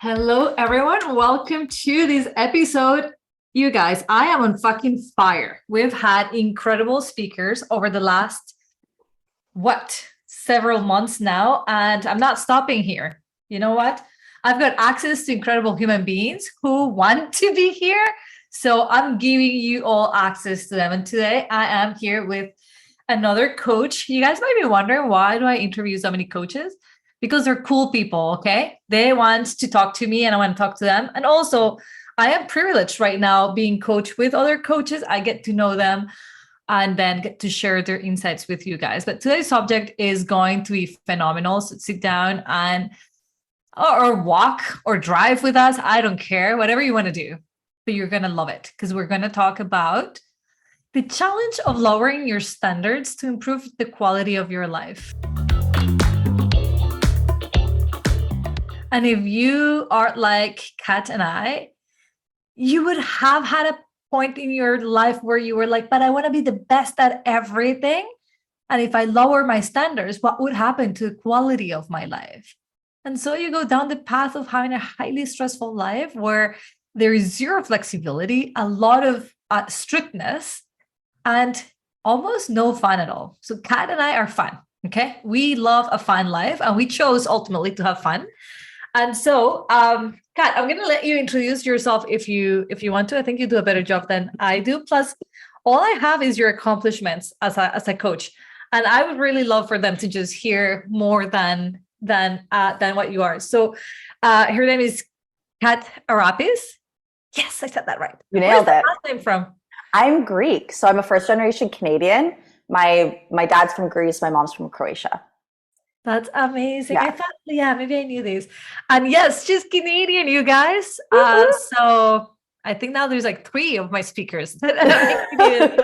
Hello, everyone. Welcome to this episode. You guys, I am on fucking fire. We've had incredible speakers over the last, several months now, and I'm not stopping here. You know what? I've got access to incredible human beings who want to be here. So I'm giving you all access to them. And today I am here with another coach. You guys might be wondering, why do I interview so many coaches? Because they're cool people, okay? They want to talk to me and I want to talk to them. And also, I am privileged right now being coached with other coaches. I get to know them and then get to share their insights with you guys. But today's subject is going to be phenomenal. So sit down and or walk or drive with us. I don't care, whatever you want to do, but you're going to love it because we're going to talk about the challenge of lowering your standards to improve the quality of your life. And if you are like Kat and I, you would have had a point in your life where you were like, but I want to be the best at everything. And if I lower my standards, what would happen to the quality of my life? And so you go down the path of having a highly stressful life where there is zero flexibility, a lot of strictness, and almost no fun at all. So Kat and I are fun, okay? We love a fun life and we chose ultimately to have fun. And so, Kat, I'm going to let you introduce yourself if you want to. I think you do a better job than I do. Plus, all I have is your accomplishments as a coach, and I would really love for them to just hear more than what you are. So, her name is Kat Arapis. Yes, I said that right. You nailed it. Where's the last name from? I'm Greek, so I'm a first-generation Canadian. My dad's from Greece. My mom's from Croatia. That's amazing. Yeah. I thought, maybe I knew this. And yes, she's Canadian, you guys. So I think now there's like 3 of my speakers that are Canadian.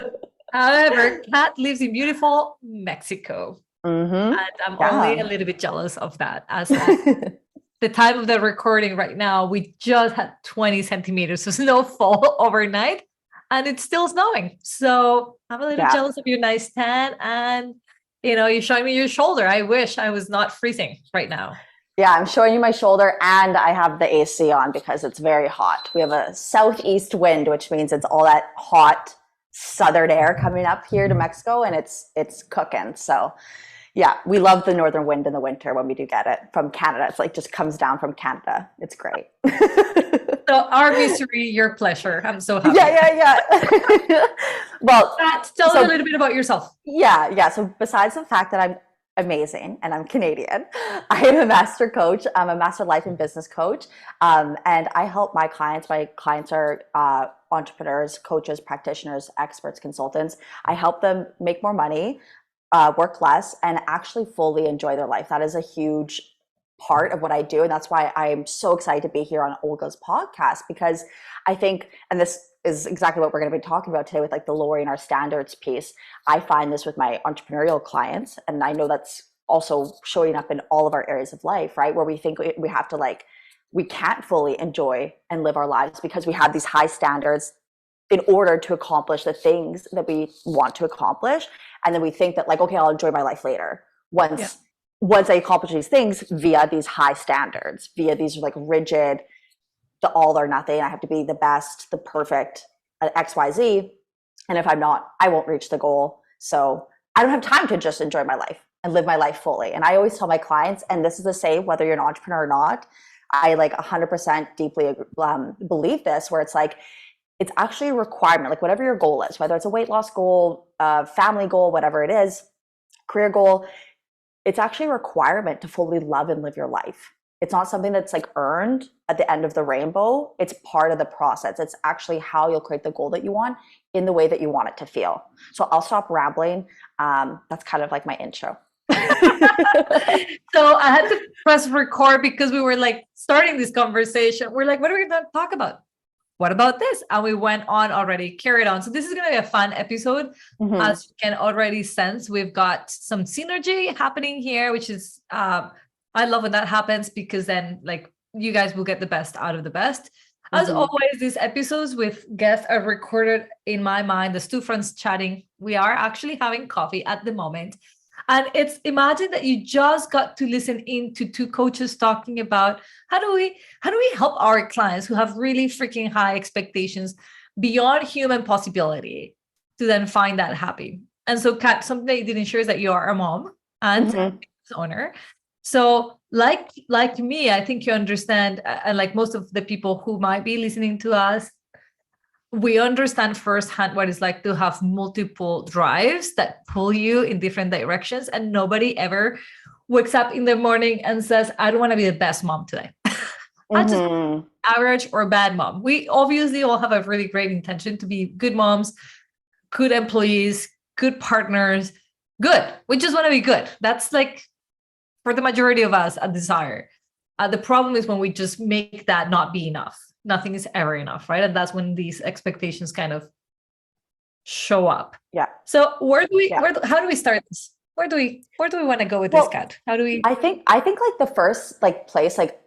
However, Kat lives in beautiful Mexico. Mm-hmm. And I'm only a little bit jealous of that. As the time of the recording right now, we just had 20 centimeters of snowfall overnight, and it's still snowing. So I'm a little jealous of your nice tan, and you're showing me your shoulder. I wish I was not freezing right now. Yeah, I'm showing you my shoulder, and I have the AC on because it's very hot. We have a southeast wind, which means it's all that hot southern air coming up here to Mexico, and it's cooking. So yeah, we love the northern wind in the winter when we do get it from Canada. It's like just comes down from Canada. It's great. So our misery, your pleasure. I'm so happy. Yeah. Well, tell me a little bit about yourself. Yeah. So besides the fact that I'm amazing and I'm Canadian, I am a master coach. I'm a master life and business coach. And I help my clients. My clients are entrepreneurs, coaches, practitioners, experts, consultants. I help them make more money, work less, and actually fully enjoy their life. That is a huge part of what I do. And that's why I'm so excited to be here on Olga's podcast, because I think, and this is exactly what we're going to be talking about today with like the lowering our standards piece. I find this with my entrepreneurial clients. And I know that's also showing up in all of our areas of life, right? Where we think we have to we can't fully enjoy and live our lives because we have these high standards in order to accomplish the things that we want to accomplish. And then we think that okay, I'll enjoy my life later once I accomplish these things via these high standards, via these rigid, the all or nothing. I have to be the best, the perfect at XYZ. And if I'm not, I won't reach the goal. So I don't have time to just enjoy my life and live my life fully. And I always tell my clients, and this is the same whether you're an entrepreneur or not, I 100% deeply believe this, where it's actually a requirement, whatever your goal is, whether it's a weight loss goal, family goal, whatever it is, career goal, it's actually a requirement to fully love and live your life. It's not something that's earned at the end of the rainbow. It's part of the process. It's actually how you'll create the goal that you want in the way that you want it to feel. So I'll stop rambling. That's kind of my intro. So I had to press record because we were starting this conversation. We're what are we going to talk about? What about this? And we went on already, carried on. So this is going to be a fun episode. Mm-hmm. As you can already sense, we've got some synergy happening here, which is, I love when that happens because then you guys will get the best out of the best. As always, these episodes with guests are recorded in my mind, the two friends chatting. We are actually having coffee at the moment. And it's, imagine that you just got to listen in to two coaches talking about how do we help our clients who have really freaking high expectations beyond human possibility to then find that happy. And so, Kat, something that you didn't share is that you are a mom and a business owner. So like me, I think you understand, and like most of the people who might be listening to us, we understand firsthand what it's like to have multiple drives that pull you in different directions. And nobody ever wakes up in the morning and says, I don't want to be the best mom today. I just average or bad mom. We obviously all have a really great intention to be good moms, good employees, good partners, good. We just want to be good. That's like, for the majority of us, a desire. The problem is when we just make that not be enough. Nothing is ever enough, right? And that's when these expectations kind of show up. Yeah. So how do we start this? Where do we want to go with this, Kat? How do we? I think like the first place, like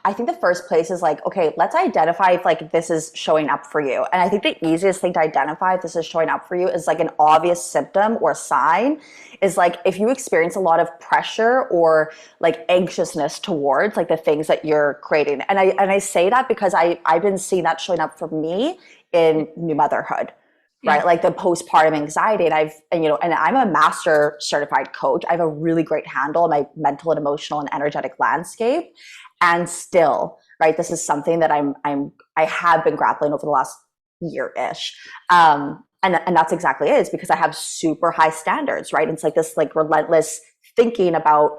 I think the first place is like, okay, let's identify if like this is showing up for you. And I think the easiest thing to identify if this is showing up for you is like an obvious symptom or sign is like if you experience a lot of pressure or like anxiousness towards like the things that you're creating. And I say that because I've been seeing that showing up for me in new motherhood. Right. Like the postpartum anxiety. And I'm a master certified coach. I have a really great handle on my mental and emotional and energetic landscape. And still, right, this is something that I have been grappling over the last year-ish. And that's exactly it, is because I have super high standards, right? It's like this like relentless thinking about,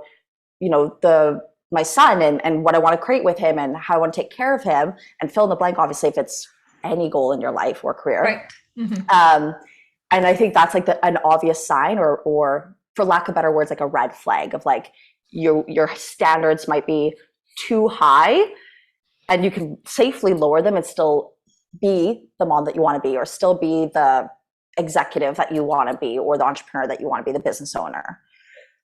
my son and what I want to create with him and how I want to take care of him, and fill in the blank, obviously, if it's any goal in your life or career. Right. Mm-hmm. And I think that's like an obvious sign or for lack of better words, like a red flag of like your standards might be too high, and you can safely lower them and still be the mom that you want to be, or still be the executive that you want to be, or the entrepreneur that you want to be, the business owner.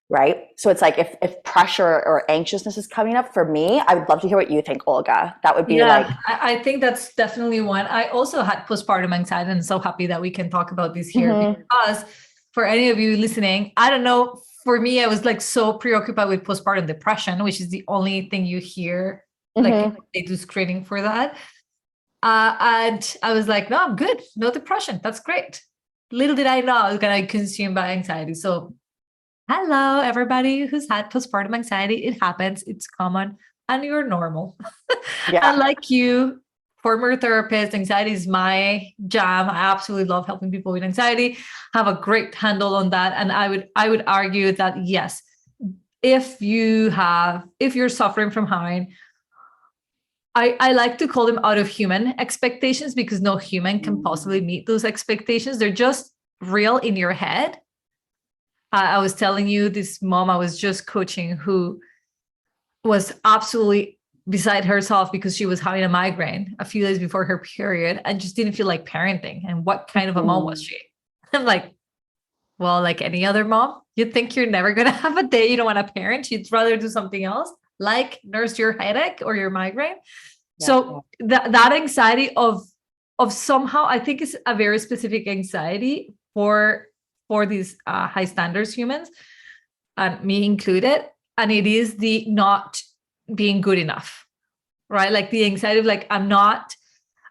Right. So it's like if pressure or anxiousness is coming up for me, I would love to hear what you think, Olga. That would be like. I think that's definitely one. I also had postpartum anxiety, and so happy that we can talk about this here because for any of you listening, I don't know, for me, I was like so preoccupied with postpartum depression, which is the only thing you hear, like they do screening for that. And I was like, no, I'm good. No depression. That's great. Little did I know I was going to consume by anxiety. So hello, everybody who's had postpartum anxiety. It happens. It's common and you're normal. Yeah. And like you, former therapist, anxiety is my jam. I absolutely love helping people with anxiety, have a great handle on that. And I would argue that yes, if you're suffering from having, I like to call them out of human expectations, because no human can possibly meet those expectations. They're just real in your head. I was telling you, this mom I was just coaching who was absolutely beside herself because she was having a migraine a few days before her period and just didn't feel like parenting. And what kind of a mom was she? I'm like, well, like any other mom, you think you're never going to have a day you don't want to parent. You'd rather do something else, like nurse your headache or your migraine. Yeah. So that anxiety of somehow, I think it's a very specific anxiety for these high standards humans, me included. And it is the not being good enough, right? Like the anxiety of like, I'm not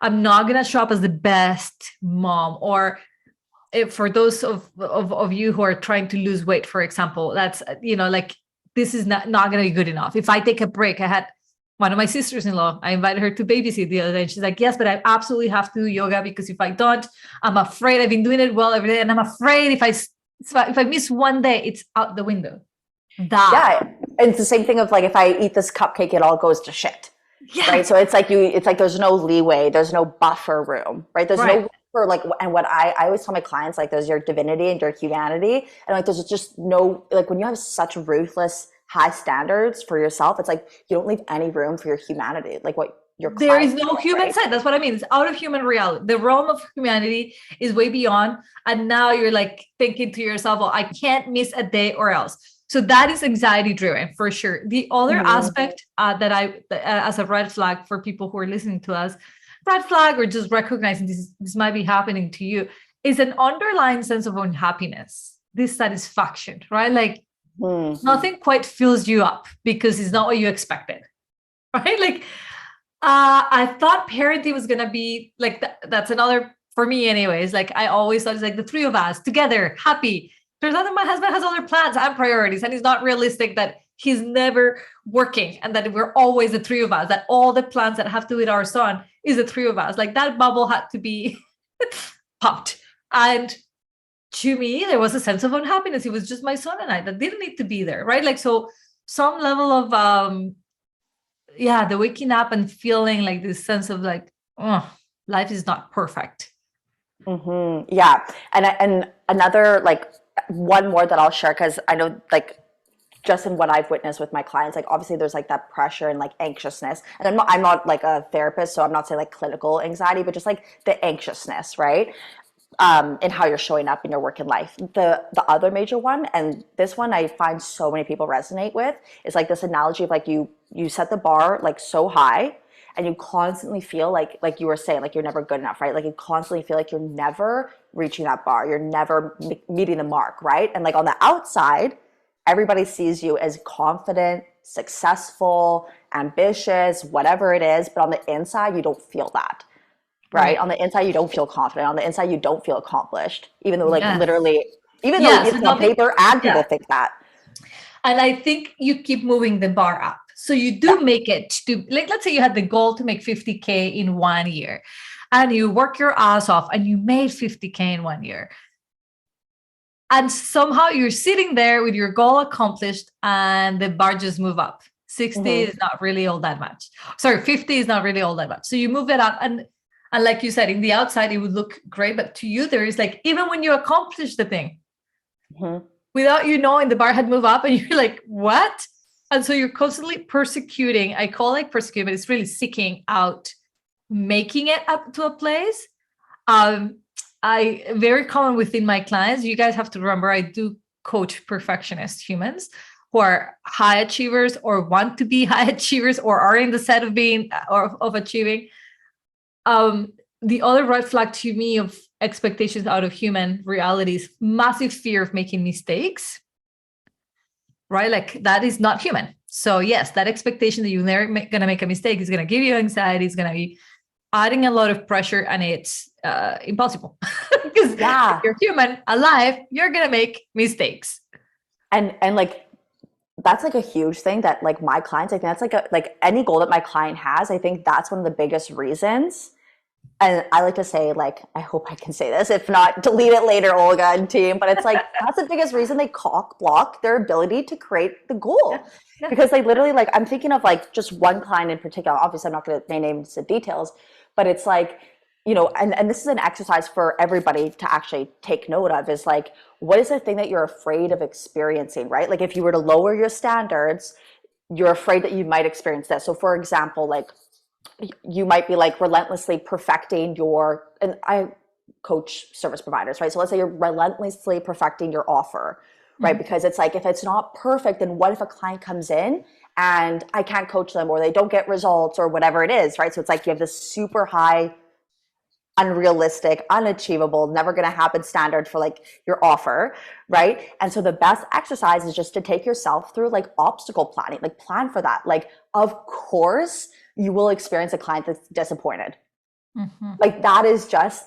going to show up as the best mom. Or if for those of you who are trying to lose weight, for example, that's, like, this is not going to be good enough. If I take a break, I had one of my sisters-in-law, I invited her to babysit the other day. And she's like, yes, but I absolutely have to do yoga, because if I don't, I'm afraid. I've been doing it well every day, and I'm afraid if I miss one day, it's out the window. Yeah. And it's the same thing of like, if I eat this cupcake, it all goes to shit. Yeah. Right. So it's like there's no leeway. There's no buffer room, right? There's no room for like, and what I always tell my clients, like, there's your divinity and your humanity. And like, there's just no, like, when you have such ruthless high standards for yourself, it's like, you don't leave any room for your humanity. Like what your there is no human side. That's what I mean. It's out of human reality. The realm of humanity is way beyond. And now you're like thinking to yourself, well, I can't miss a day or else. So that is anxiety driven for sure. The other aspect that I, as a red flag for people who are listening to us, red flag, or just recognizing this might be happening to you, is an underlying sense of unhappiness dissatisfaction, right? Like nothing quite fills you up because it's not what you expected, right? Like I thought parenting was gonna be like that's another for me, anyways. Like I always thought it's like the three of us together, happy. Turns out that my husband has other plans and priorities, and it's not realistic that he's never working and that we're always the three of us. That all the plans that have to do with our son is the three of us. Like that bubble had to be popped, and to me, there was a sense of unhappiness. It was just my son and I that didn't need to be there, right? Like so, some level of the waking up and feeling like this sense of like, oh, life is not perfect. Yeah. And another, like one more that I'll share, because I know like just in what I've witnessed with my clients, like obviously there's like that pressure and like anxiousness. And I'm not like a therapist, so I'm not saying like clinical anxiety, but just like the anxiousness, right? In how you're showing up in your work and life. The other major one, and this one I find so many people resonate with, is like this analogy of like you set the bar like so high, and you constantly feel like you were saying, like you're never good enough, right? Like you constantly feel like you're never reaching that bar, you're never meeting the mark, right? And like on the outside, everybody sees you as confident, successful, ambitious, whatever it is, but on the inside, you don't feel that. Right? On the inside, you don't feel confident. On the inside, you don't feel accomplished, even though like literally, even though it's on paper and people think that. And I think you keep moving the bar up. So you do make it to, like, let's say you had the goal to make 50K in 1 year and you work your ass off and you made 50K in 1 year. And somehow you're sitting there with your goal accomplished and the bar just move up. 60 is not really all that much. Sorry, 50 is not really all that much. So you move it up, and like you said, in the outside, it would look great. But to you, there is like, even when you accomplish the thing, without you knowing, the bar had moved up and you're like, what? And so you're constantly persecuting. I call it persecuting, but it's really seeking out, making it up to a place. I very common within my clients, you guys have to remember, I do coach perfectionist humans who are high achievers or want to be high achievers or are in the set of being or of achieving. The other red flag to me of expectations out of human reality is massive fear of making mistakes, right? Like that is not human. So yes, that expectation that you're never going to make a mistake is going to give you anxiety, is going to be adding a lot of pressure, and it's impossible because if you're human, alive, you're going to make mistakes. And like, that's like a huge thing that like my clients, I think that's like any goal that my client has, I think that's one of the biggest reasons. And I like to say, like, I hope I can say this, if not, delete it later, Olga and team, but it's like, that's the biggest reason they cock block their ability to create the goal. Because they literally, like, I'm thinking of like just one client in particular, obviously I'm not going to name names the details, but it's like, you know, and this is an exercise for everybody to actually take note of, is like, what is the thing that you're afraid of experiencing, right? Like if you were to lower your standards, you're afraid that you might experience this. So for example, like you might be like relentlessly perfecting your, and I coach service providers, right? So let's say you're relentlessly perfecting your offer, right? Because it's like, if it's not perfect, then what if a client comes in and I can't coach them, or they don't get results, or whatever it is, right? So it's like you have this super high, unrealistic, unachievable, never going to happen standard for like your offer, right? And so the best exercise is just to take yourself through like obstacle planning, like plan for that. Like, of course you will experience a client that's disappointed. Like that is just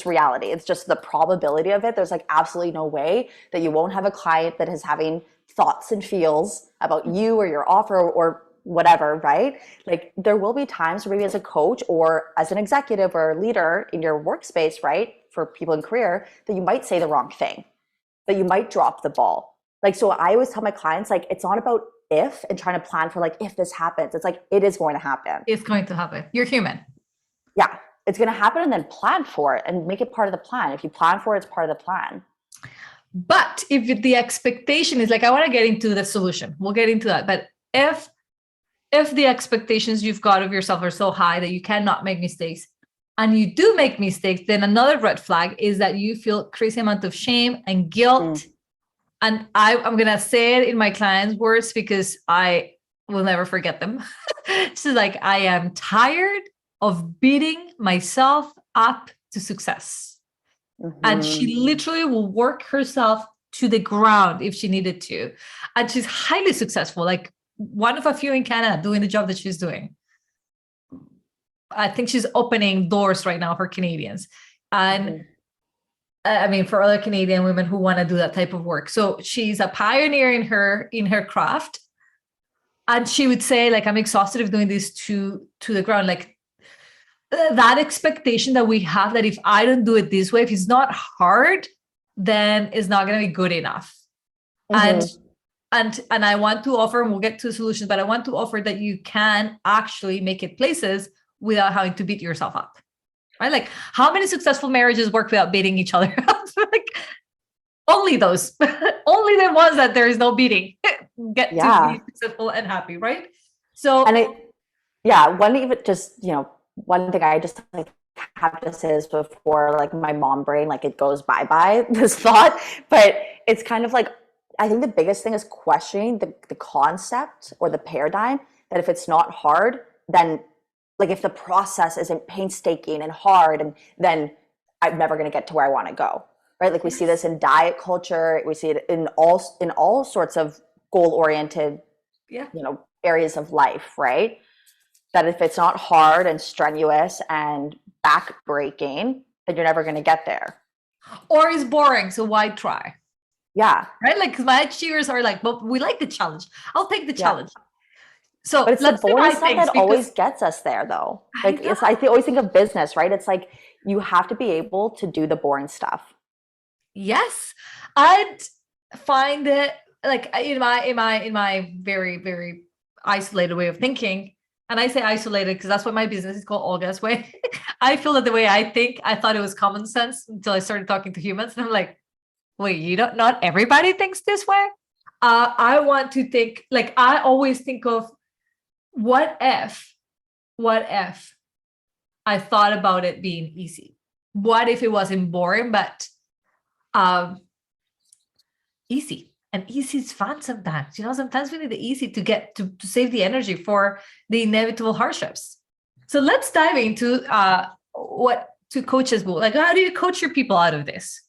reality. It's just the probability of it. There's like absolutely no way that you won't have a client that is having thoughts and feels about you or your offer or whatever, right? Like there will be times where maybe as a coach or as an executive or a leader in your workspace, right, for people in career, that you might say the wrong thing, that you might drop the ball. Like, so I always tell my clients, like, it's not about if and trying to plan for like, if this happens, it's like, it is going to happen. It's going to happen. You're human. Yeah. It's going to happen, and then plan for it and make it part of the plan. If you plan for it, it's part of the plan. But if the expectation is like, I want to get into the solution, we'll get into that. But if the expectations you've got of yourself are so high that you cannot make mistakes, and you do make mistakes, then another red flag is that you feel crazy amount of shame and guilt. And I'm going to say it in my clients' words because I will never forget them. She's like, I am tired of beating myself up to success. And she literally will work herself to the ground if she needed to. And she's highly successful, like one of a few in Canada doing the job that she's doing. I think she's opening doors right now for Canadians. And I mean, for other Canadian women who want to do that type of work. So she's a pioneer in her craft. And she would say, like, I'm exhausted of doing this to the ground. Like that expectation that we have that if I don't do it this way, if it's not hard, then it's not going to be good enough. And I want to offer, and we'll get to solutions, but I want to offer that you can actually make it places without having to beat yourself up. Right? Like how many successful marriages work without beating each other up? Like only those, only the ones that there is no beating get to be successful and happy, right? So, and one thing I just like have to say is before like my mom brain, like it goes bye-bye this thought, but it's kind of like, I think the biggest thing is questioning the concept or the paradigm that if it's not hard, then like if the process isn't painstaking and hard, and then I'm never going to get to where I want to go. Right? Like we see this in diet culture, we see it in all sorts of goal-oriented, areas of life, right? That if it's not hard and strenuous and back-breaking, then you're never going to get there. Or it's boring, so why try? Yeah. Right? Like my cheers are like, well, we like the challenge. I'll take the challenge. So but it's the boring stuff that always gets us there, though. Like I always think of business, right? It's like you have to be able to do the boring stuff. Yes, I'd find it like in my very, very isolated way of thinking. And I say isolated because that's what my business is called, Olga's Way. I feel that the way I think, I thought it was common sense until I started talking to humans. And I'm like, wait, not everybody thinks this way? I want to think, like, I always think of what if I thought about it being easy? What if it wasn't boring, but easy? And easy is fun sometimes. Sometimes we need the easy to get to save the energy for the inevitable hardships. So let's dive into what to coaches will. Like, how do you coach your people out of this?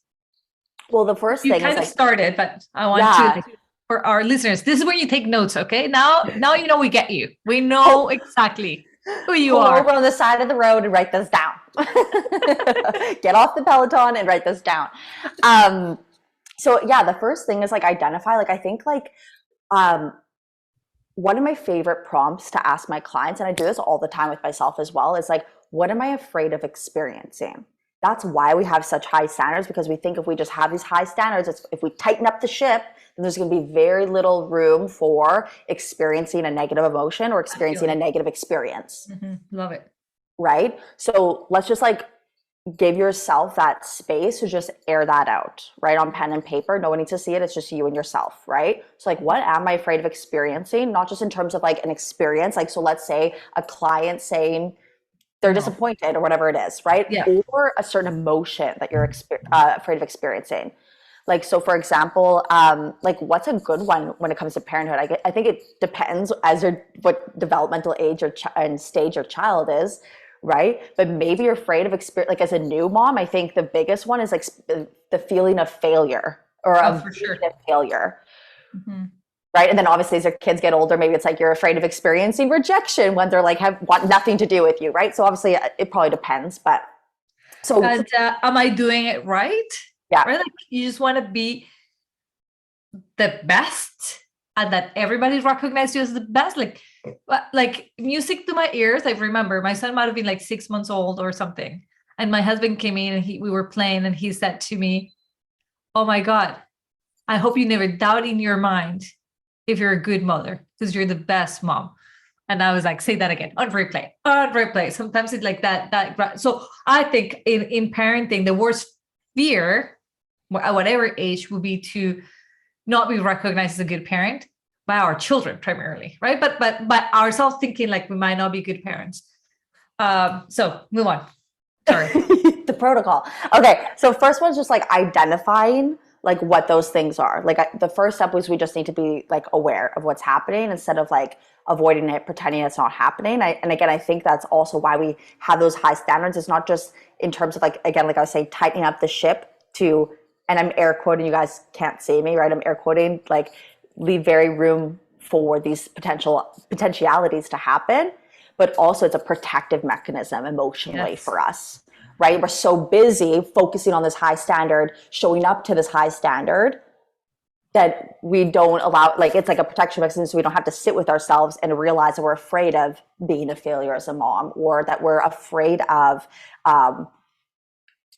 Well, the first thing you kind of started, but I want to, for our listeners, this is where you take notes, okay? Now we get you. We know exactly who you are. Over on the side of the road and write this down. Get off the Peloton and write this down. So the first thing is like identify, like I think like one of my favorite prompts to ask my clients, and I do this all the time with myself as well, is like, what am I afraid of experiencing? That's why we have such high standards, because we think if we just have these high standards, if we tighten up the ship, then there's going to be very little room for experiencing a negative emotion or experiencing a negative experience. Love it. Right? So let's just like give yourself that space to just air that out, right? On pen and paper. No one needs to see it. It's just you and yourself, right? So like, what am I afraid of experiencing? Not just in terms of like an experience. Like, so let's say a client saying they're disappointed or whatever it is, right? Yeah. Or a certain emotion that you're afraid of experiencing. Like, so for example, like what's a good one when it comes to parenthood? I think it depends what developmental age and stage your child is, right? But maybe you're afraid of like as a new mom, I think the biggest one is like the feeling of failure or of failure. Right. And then obviously as your kids get older, maybe it's like you're afraid of experiencing rejection when they're like want nothing to do with you. Right. So obviously it probably depends, but so. And am I doing it right? Yeah. Right. Like you just want to be the best and that everybody recognizes you as the best. Like music to my ears. I remember my son might have been like 6 months old or something. And my husband came in and we were playing and he said to me, "Oh my God, I hope you never doubt in your mind if you're a good mother, because you're the best mom." And I was like, say that again, on replay. Sometimes it's like that. So I think in parenting, the worst fear at whatever age would be to not be recognized as a good parent by our children primarily, right? But by ourselves thinking like we might not be good parents. So move on. Sorry. The protocol. Okay. So first one's just like identifying like what those things are. Like the first step was we just need to be like aware of what's happening instead of like avoiding it, pretending it's not happening. And again, I think that's also why we have those high standards. It's not just in terms of like, again, like I was saying, tightening up the ship to and I'm air quoting, you guys can't see me, right? I'm air quoting, like leave very room for these potentialities to happen, but also it's a protective mechanism emotionally Yes. for us, right? We're so busy focusing on this high standard, showing up to this high standard, that we don't allow, like, it's like a protection mechanism, so we don't have to sit with ourselves and realize that we're afraid of being a failure as a mom, or that we're afraid of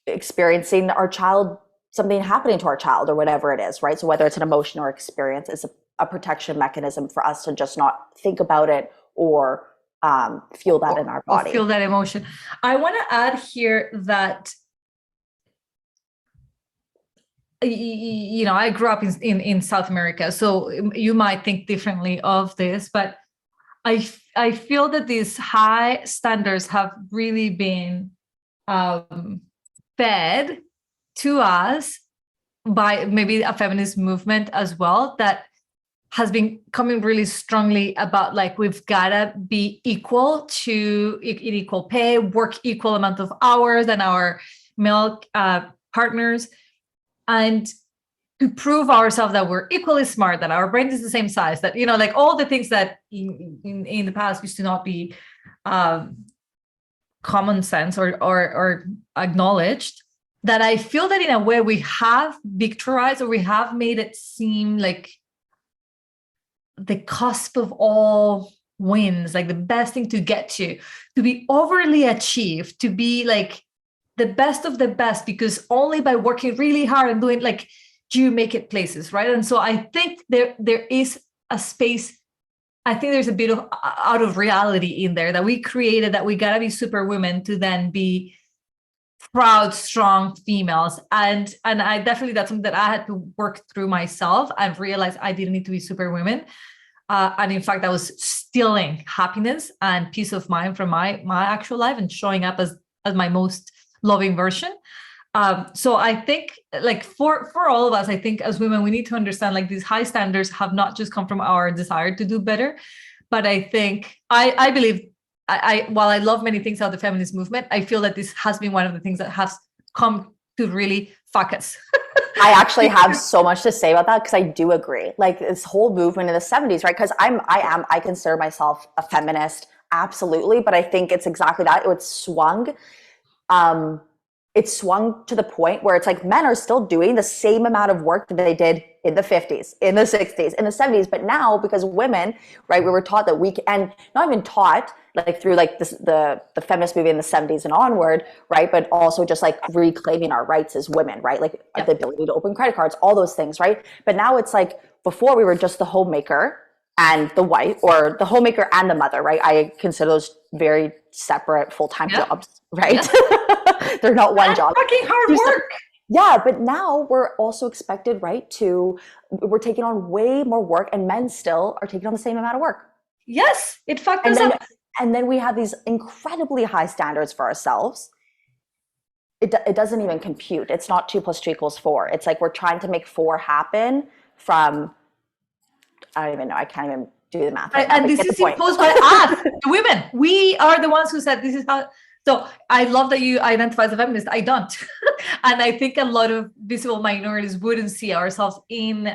experiencing our child, something happening to our child, or whatever it is, right? So whether it's an emotion or experience, it's a protection mechanism for us to just not think about it or feel that in our body. Or feel that emotion. I want to add here that I grew up in South America, so you might think differently of this, but I feel that these high standards have really been fed to us by maybe a feminist movement as well, that has been coming really strongly about, like, we've gotta be equal to equal pay, work equal amount of hours than our male partners, and to prove ourselves that we're equally smart, that our brain is the same size, that, like all the things that in the past used to not be common sense or acknowledged, that I feel that in a way we have victorized, or we have made it seem like the cusp of all wins, like the best thing to get to be overly achieved, to be like the best of the best, because only by working really hard and doing, like, do you make it places, right? And so I think there is a space, I think there's a bit of out of reality in there that we created, that we gotta be super women to then be proud, strong females. And I definitely, that's something that I had to work through myself and realize I didn't need to be super women. And in fact, I was stealing happiness and peace of mind from my actual life and showing up as my most loving version. So I think, like, for all of us, I think as women, we need to understand, like, these high standards have not just come from our desire to do better, but I think I believe, while I love many things about the feminist movement, I feel that this has been one of the things that has come to really fuck us. I actually have so much to say about that, because I do agree. Like, this whole movement in the 70s, right? Because I consider myself a feminist, absolutely, but I think it's exactly that. It's swung to the point where it's like men are still doing the same amount of work that they did in the 50s, in the 60s, in the 70s. But now, because women, right, we were taught that and not even taught, like, through, like, the feminist movement in the 70s and onward, right, but also just, like, reclaiming our rights as women, right, like, the ability to open credit cards, all those things, right? But now it's like, before we were just the homemaker and the wife, or the homemaker and the mother, right? I consider those very separate full-time jobs, right? They're not one job. Fucking hard work. Yeah, but now we're also expected, right, we're taking on way more work, and men still are taking on the same amount of work. Yes, it fucked us up. And then we have these incredibly high standards for ourselves. It doesn't even compute. It's not 2 + 2 = 4. It's like we're trying to make 4 happen from, I don't even know. I can't even do the math. Right now, and this is imposed by us, the women. We are the ones who said this is how. So I love that you identify as a feminist. I don't. And I think a lot of visible minorities wouldn't see ourselves in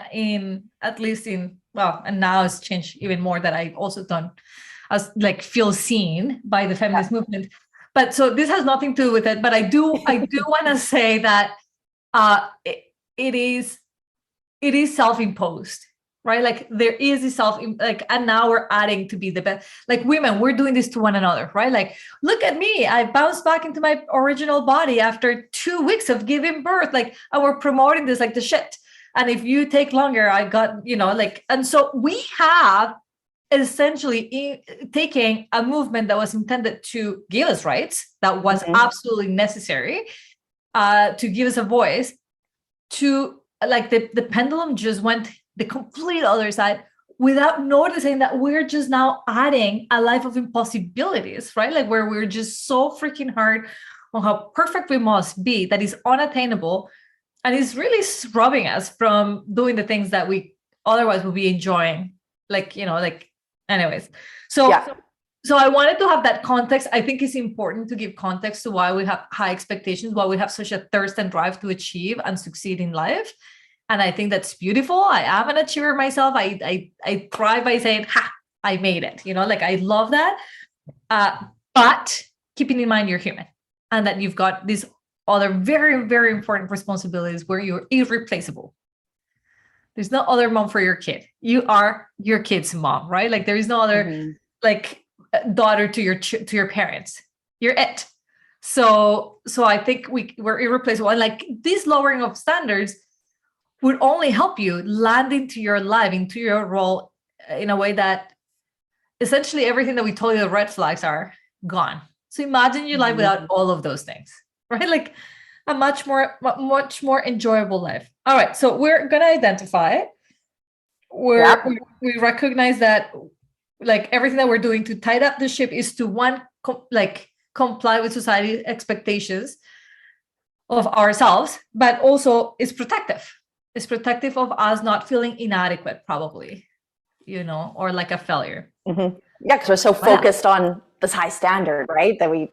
at least in, well, and now it's changed even more, that I also don't like feel seen by the feminist movement. But so this has nothing to do with it. But I do want to say that it is self-imposed. Right? Like, there is this and now we're adding to be the best. Like, women, we're doing this to one another, right? Like, look at me, I bounced back into my original body after 2 weeks of giving birth. Like, and we're promoting this like the shit. And if you take longer, I got, like, and so we have essentially taking a movement that was intended to give us rights, that was absolutely necessary, to give us a voice, to, like, the pendulum just went the complete other side without noticing that we're just now adding a life of impossibilities, right? Like, where we're just so freaking hard on how perfect we must be, that is unattainable, and it's really robbing us from doing the things that we otherwise would be enjoying. Like, anyways. So So I wanted to have that context. I think it's important to give context to why we have high expectations, why we have such a thirst and drive to achieve and succeed in life. And I think that's beautiful. I am an achiever myself. I thrive by saying, ha, I made it. Like I love that. But keeping in mind you're human and that you've got these other very, very important responsibilities where you're irreplaceable. There's no other mom for your kid. You are your kid's mom, right? Like there is no other like daughter to your parents. You're it. So I think we're irreplaceable. And like this lowering of standards would only help you land into your life, into your role in a way that essentially everything that we told you the red flags are gone. So imagine your life without all of those things, right? Like a much more enjoyable life. All right. So we're going to identify where we recognize that like everything that we're doing to tide up the ship is to one, comply with society's expectations of ourselves, but also it's protective. It's protective of us not feeling inadequate, probably, or like a failure. Yeah, because we're so focused on this high standard, right? That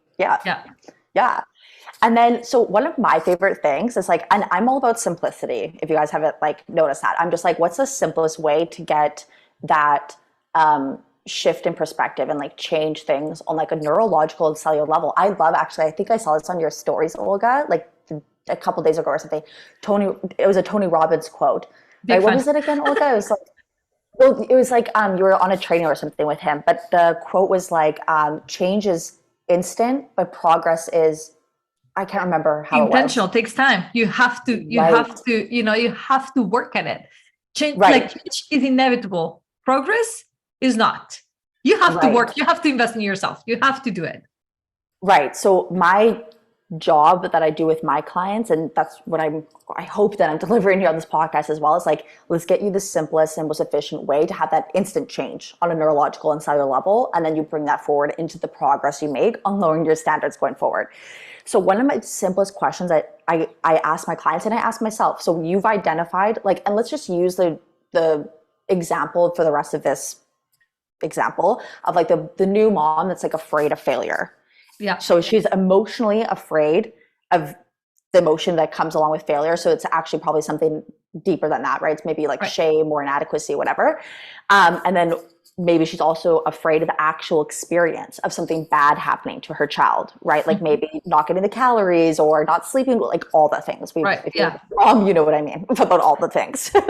yeah. And then, so one of my favorite things is like, and I'm all about simplicity. If you guys haven't like noticed that, I'm just like, what's the simplest way to get that shift in perspective and like change things on like a neurological and cellular level? I love, actually, I think I saw this on your stories, Olga, like a couple days ago or something. It was a Tony Robbins quote. Right? What was it again, Olga? It was like, well, it was like you were on a training or something with him, but the quote was like, change is instant, but progress is, I can't remember how intentional. It takes time. You have to work at it. Change, change is inevitable. Progress is not. You have to work. You have to invest in yourself. You have to do it. Right. So my job that I do with my clients, and that's what I hope that I'm delivering here on this podcast as well, is like, let's get you the simplest and most efficient way to have that instant change on a neurological and cellular level. And then you bring that forward into the progress you make on lowering your standards going forward. So one of my simplest questions I ask my clients and I ask myself, so you've identified like, and let's just use the example for the rest of this example of like the new mom that's like afraid of failure. Yeah. So she's emotionally afraid of the emotion that comes along with failure. So it's actually probably something deeper than that, right? It's maybe like shame or inadequacy, whatever. And then maybe she's also afraid of the actual experience of something bad happening to her child, right? Like maybe not getting the calories or not sleeping, like all the things. If you're mom, you know what I mean about all the things. I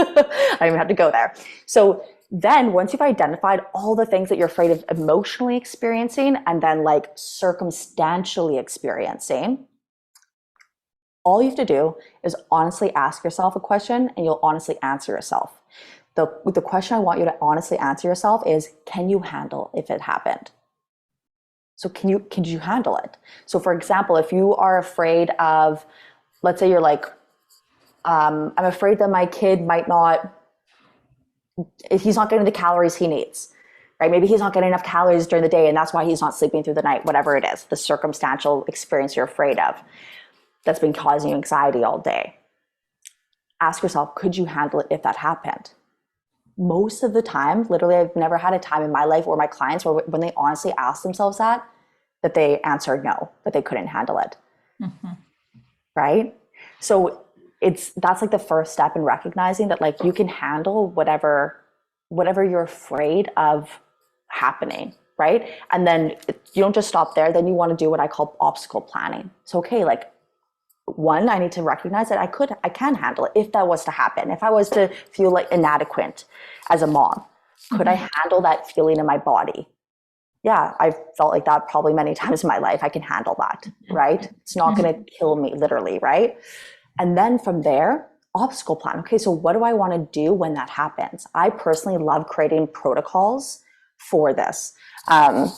don't even have to go there. So then once you've identified all the things that you're afraid of emotionally experiencing and then like circumstantially experiencing, all you have to do is honestly ask yourself a question and you'll honestly answer yourself. The question I want you to honestly answer yourself is, can you handle if it happened? So can you handle it? So for example, if you are afraid of, let's say you're like, I'm afraid that my kid he's not getting the calories he needs, right? Maybe he's not getting enough calories during the day and that's why he's not sleeping through the night, whatever it is, the circumstantial experience you're afraid of that's been causing you anxiety all day. Ask yourself, could you handle it if that happened? Most of the time, literally, I've never had a time in my life or my clients where when they honestly ask themselves that they answered no, that they couldn't handle it. Right? So that's like the first step in recognizing that like you can handle whatever you're afraid of happening, right? And then you don't just stop there. Then you want to do what I call obstacle planning. So, okay, like one, I need to recognize that I can handle it if that was to happen. If I was to feel like inadequate as a mom, could I handle that feeling in my body? Yeah, I've felt like that probably many times in my life. I can handle that, right? It's not going to kill me literally, right? And then from there, obstacle plan. Okay, so what do I want to do when that happens? I personally love creating protocols for this. I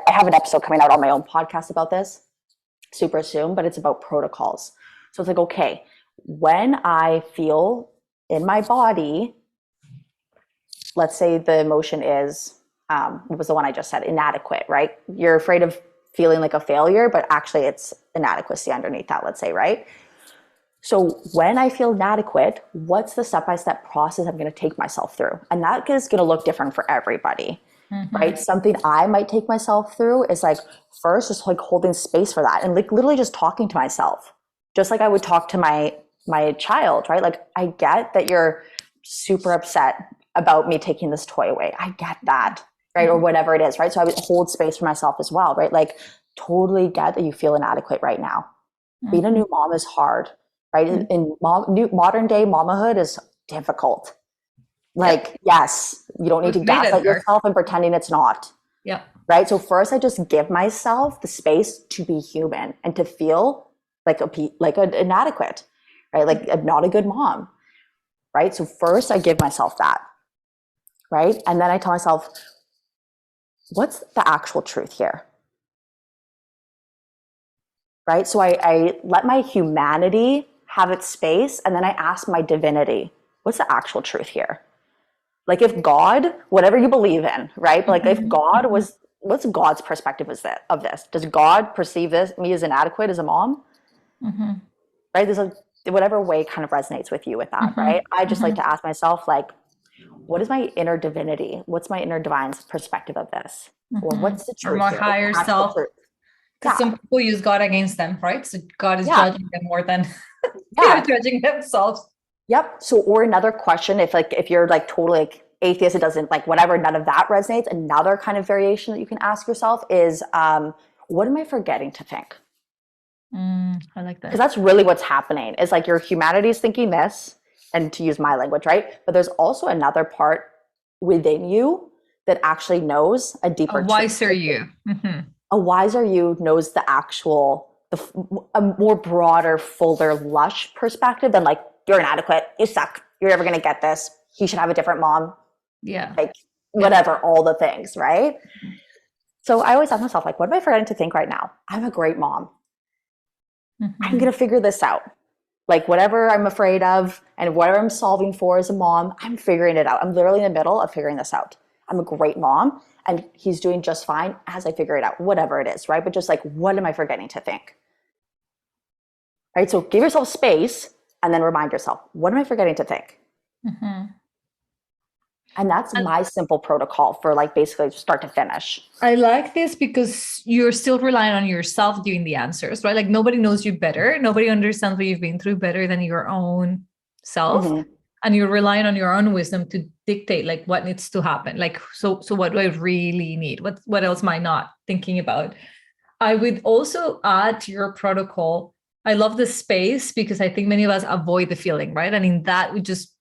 have an episode coming out on my own podcast about this super soon, but it's about protocols. So it's like, okay, when I feel in my body, let's say the emotion is, what was the one I just said? Inadequate, right? You're afraid of feeling like a failure, but actually it's inadequacy underneath that, let's say, right? So when I feel inadequate, what's the step-by-step process I'm going to take myself through? And that is going to look different for everybody. right? Something I might take myself through is like first just like holding space for that and like literally just talking to myself, just like I would talk to my child, right? Like I get that you're super upset about me taking this toy away. I get that, right? Or whatever it is, right? So I would hold space for myself as well, right? Like totally get that you feel inadequate right now. Being a new mom is hard, right? In modern day mamahood is difficult. Like, yes, you don't need to gaslight yourself and pretending it's not. Yeah. Right. So first I just give myself the space to be human and to feel like an inadequate, right? Like I'm not a good mom. Right. So first I give myself that. Right. And then I tell myself, what's the actual truth here? Right. So I let my humanity have its space. And then I ask my divinity, what's the actual truth here? Like if God, whatever you believe in, right? Like if God was, what's God's perspective of this? Does God perceive me as inadequate as a mom? Right? There's whatever way kind of resonates with you with that, right? I just like to ask myself, like, what is my inner divinity? What's my inner divine's perspective of this? Or what's the truth? Or my higher self. Because some people use God against them, right? So God is judging them more than they're judging themselves. Yep. So, or another question, if you're like totally like atheist, it doesn't like whatever, none of that resonates. Another kind of variation that you can ask yourself is, what am I forgetting to think? I like that. Because that's really what's happening is like your humanity is thinking this, and to use my language, right? But there's also another part within you that actually knows a deeper, a wiser you. A wiser you knows the actual, a more broader, fuller, lush perspective than like, you're inadequate, you suck, you're never going to get this, he should have a different mom. Yeah. Like whatever, all the things, right? So I always ask myself, like, what am I forgetting to think right now? I'm a great mom. I'm going to figure this out. Like whatever I'm afraid of and whatever I'm solving for as a mom, I'm figuring it out. I'm literally in the middle of figuring this out. I'm a great mom and he's doing just fine as I figure it out, whatever it is, right? But just like, what am I forgetting to think? Right? So give yourself space and then remind yourself, what am I forgetting to think? And that's my simple protocol for like basically start to finish. I like this because you're still relying on yourself doing the answers, right? Like nobody knows you better. Nobody understands what you've been through better than your own self. And you're relying on your own wisdom to dictate like what needs to happen. Like, so what do I really need? What else am I not thinking about? I would also add to your protocol, I love the space because I think many of us avoid the feeling, right? And in that, we just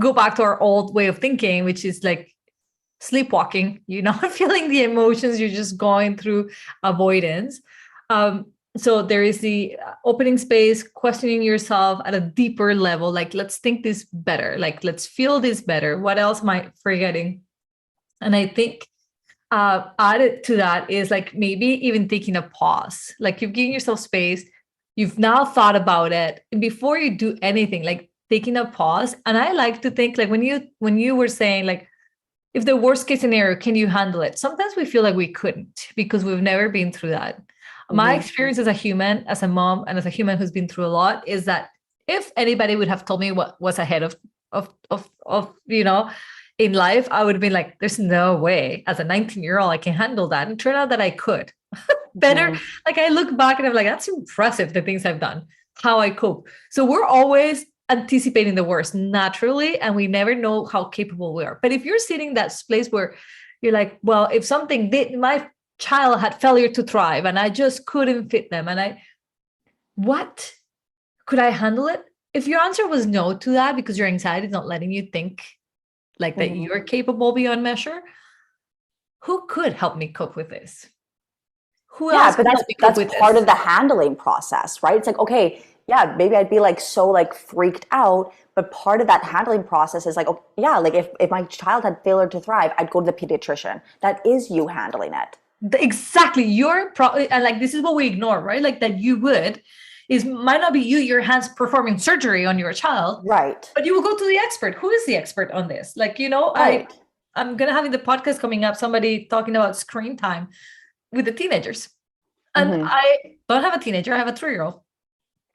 go back to our old way of thinking, which is like sleepwalking. You're not feeling the emotions. You're just going through avoidance. So there is the opening space, questioning yourself at a deeper level. Like, let's think this better. Like, let's feel this better. What else am I forgetting? And I think added to that is like maybe even taking a pause. Like you've given yourself space. You've now thought about it. And before you do anything, like taking a pause. And I like to think like when you were saying like, if the worst case scenario, can you handle it? Sometimes we feel like we couldn't because we've never been through that. My experience as a human, as a mom, and as a human who's been through a lot is that if anybody would have told me what was ahead of in life, I would have been like, there's no way as a 19-year-old I can handle that. And it turned out that I could better. Like I look back and I'm like, that's impressive, the things I've done, how I cope. So we're always anticipating the worst naturally, and we never know how capable we are. But if you're sitting in that place where you're like, well, if something did, my child had failure to thrive and I just couldn't fit them, and what could I handle it? If your answer was no to that because your anxiety is not letting you think like that you're capable beyond measure, who could help me cope with this? Who else? But that's part of the handling process, right? It's like, okay, yeah, maybe I'd be like so like freaked out, but part of that handling process is like, oh, yeah, like if my child had failure to thrive, I'd go to the pediatrician. That is you handling it. Exactly. And like, this is what we ignore, right? Like that you might not be your hands performing surgery on your child. Right. But you will go to the expert. Who is the expert on this? Like, right. I'm going to have in the podcast coming up, somebody talking about screen time with the teenagers. And I don't have a teenager. I have a 3-year-old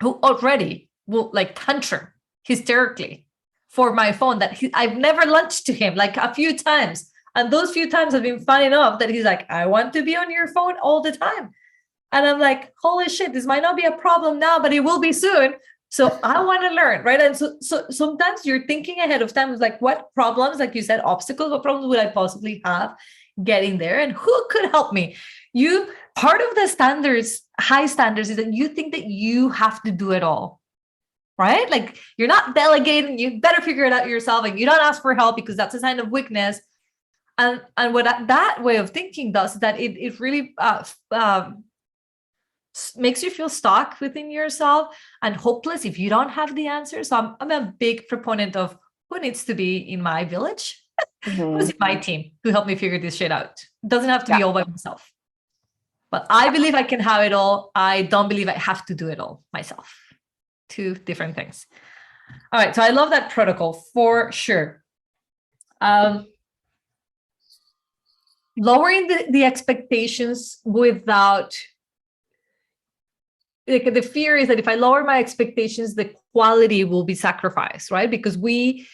who already will like tantrum hysterically for my phone that I've never lunched to him like a few times. And those few times have been fun enough that he's like, I want to be on your phone all the time. And I'm like, holy shit, this might not be a problem now, but it will be soon. So I want to learn, right? And so sometimes you're thinking ahead of time, like what problems, like you said, obstacles, what problems would I possibly have getting there? And who could help me? Part of the standards, high standards, is that you think that you have to do it all, right? Like you're not delegating, you better figure it out yourself, and you don't ask for help because that's a sign of weakness. And what that way of thinking does is that it really makes you feel stuck within yourself and hopeless if you don't have the answer. So I'm a big proponent of who needs to be in my village, who's in my team to help me figure this shit out. It doesn't have to be all by myself. But I believe I can have it all. I don't believe I have to do it all myself. Two different things. All right. So I love that protocol for sure. Lowering the expectations without, like, the fear is that if I lower my expectations, the quality will be sacrificed, right? Because we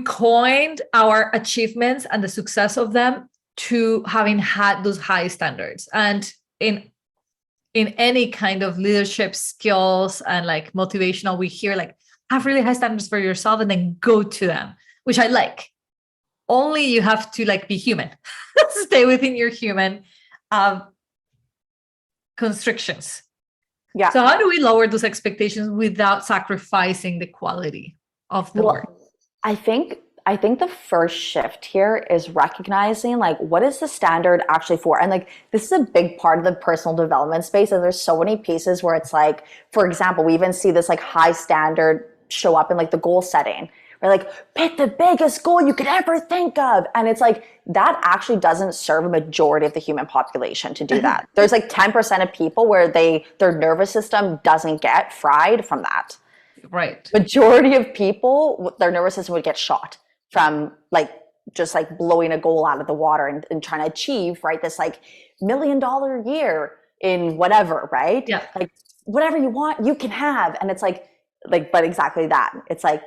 coined our achievements and the success of them to having had those high standards. And in any kind of leadership skills and like motivational, we hear like, have really high standards for yourself and then go to them, which I like. Only you have to like be human, stay within your human constrictions. Yeah. So how do we lower those expectations without sacrificing the quality of the work? I think the first shift here is recognizing like what is the standard actually for? And like this is a big part of the personal development space. And there's so many pieces where it's like, for example, we even see this like high standard show up in like the goal setting. We're like, pick the biggest goal you could ever think of. And it's like, that actually doesn't serve a majority of the human population to do that. There's like 10% of people where their nervous system doesn't get fried from that. Right. Majority of people, their nervous system would get shot from like, just like blowing a goal out of the water and trying to achieve, right, this like $1 million a year in whatever, right? Yeah. Like whatever you want, you can have. And it's like, but exactly that. It's like,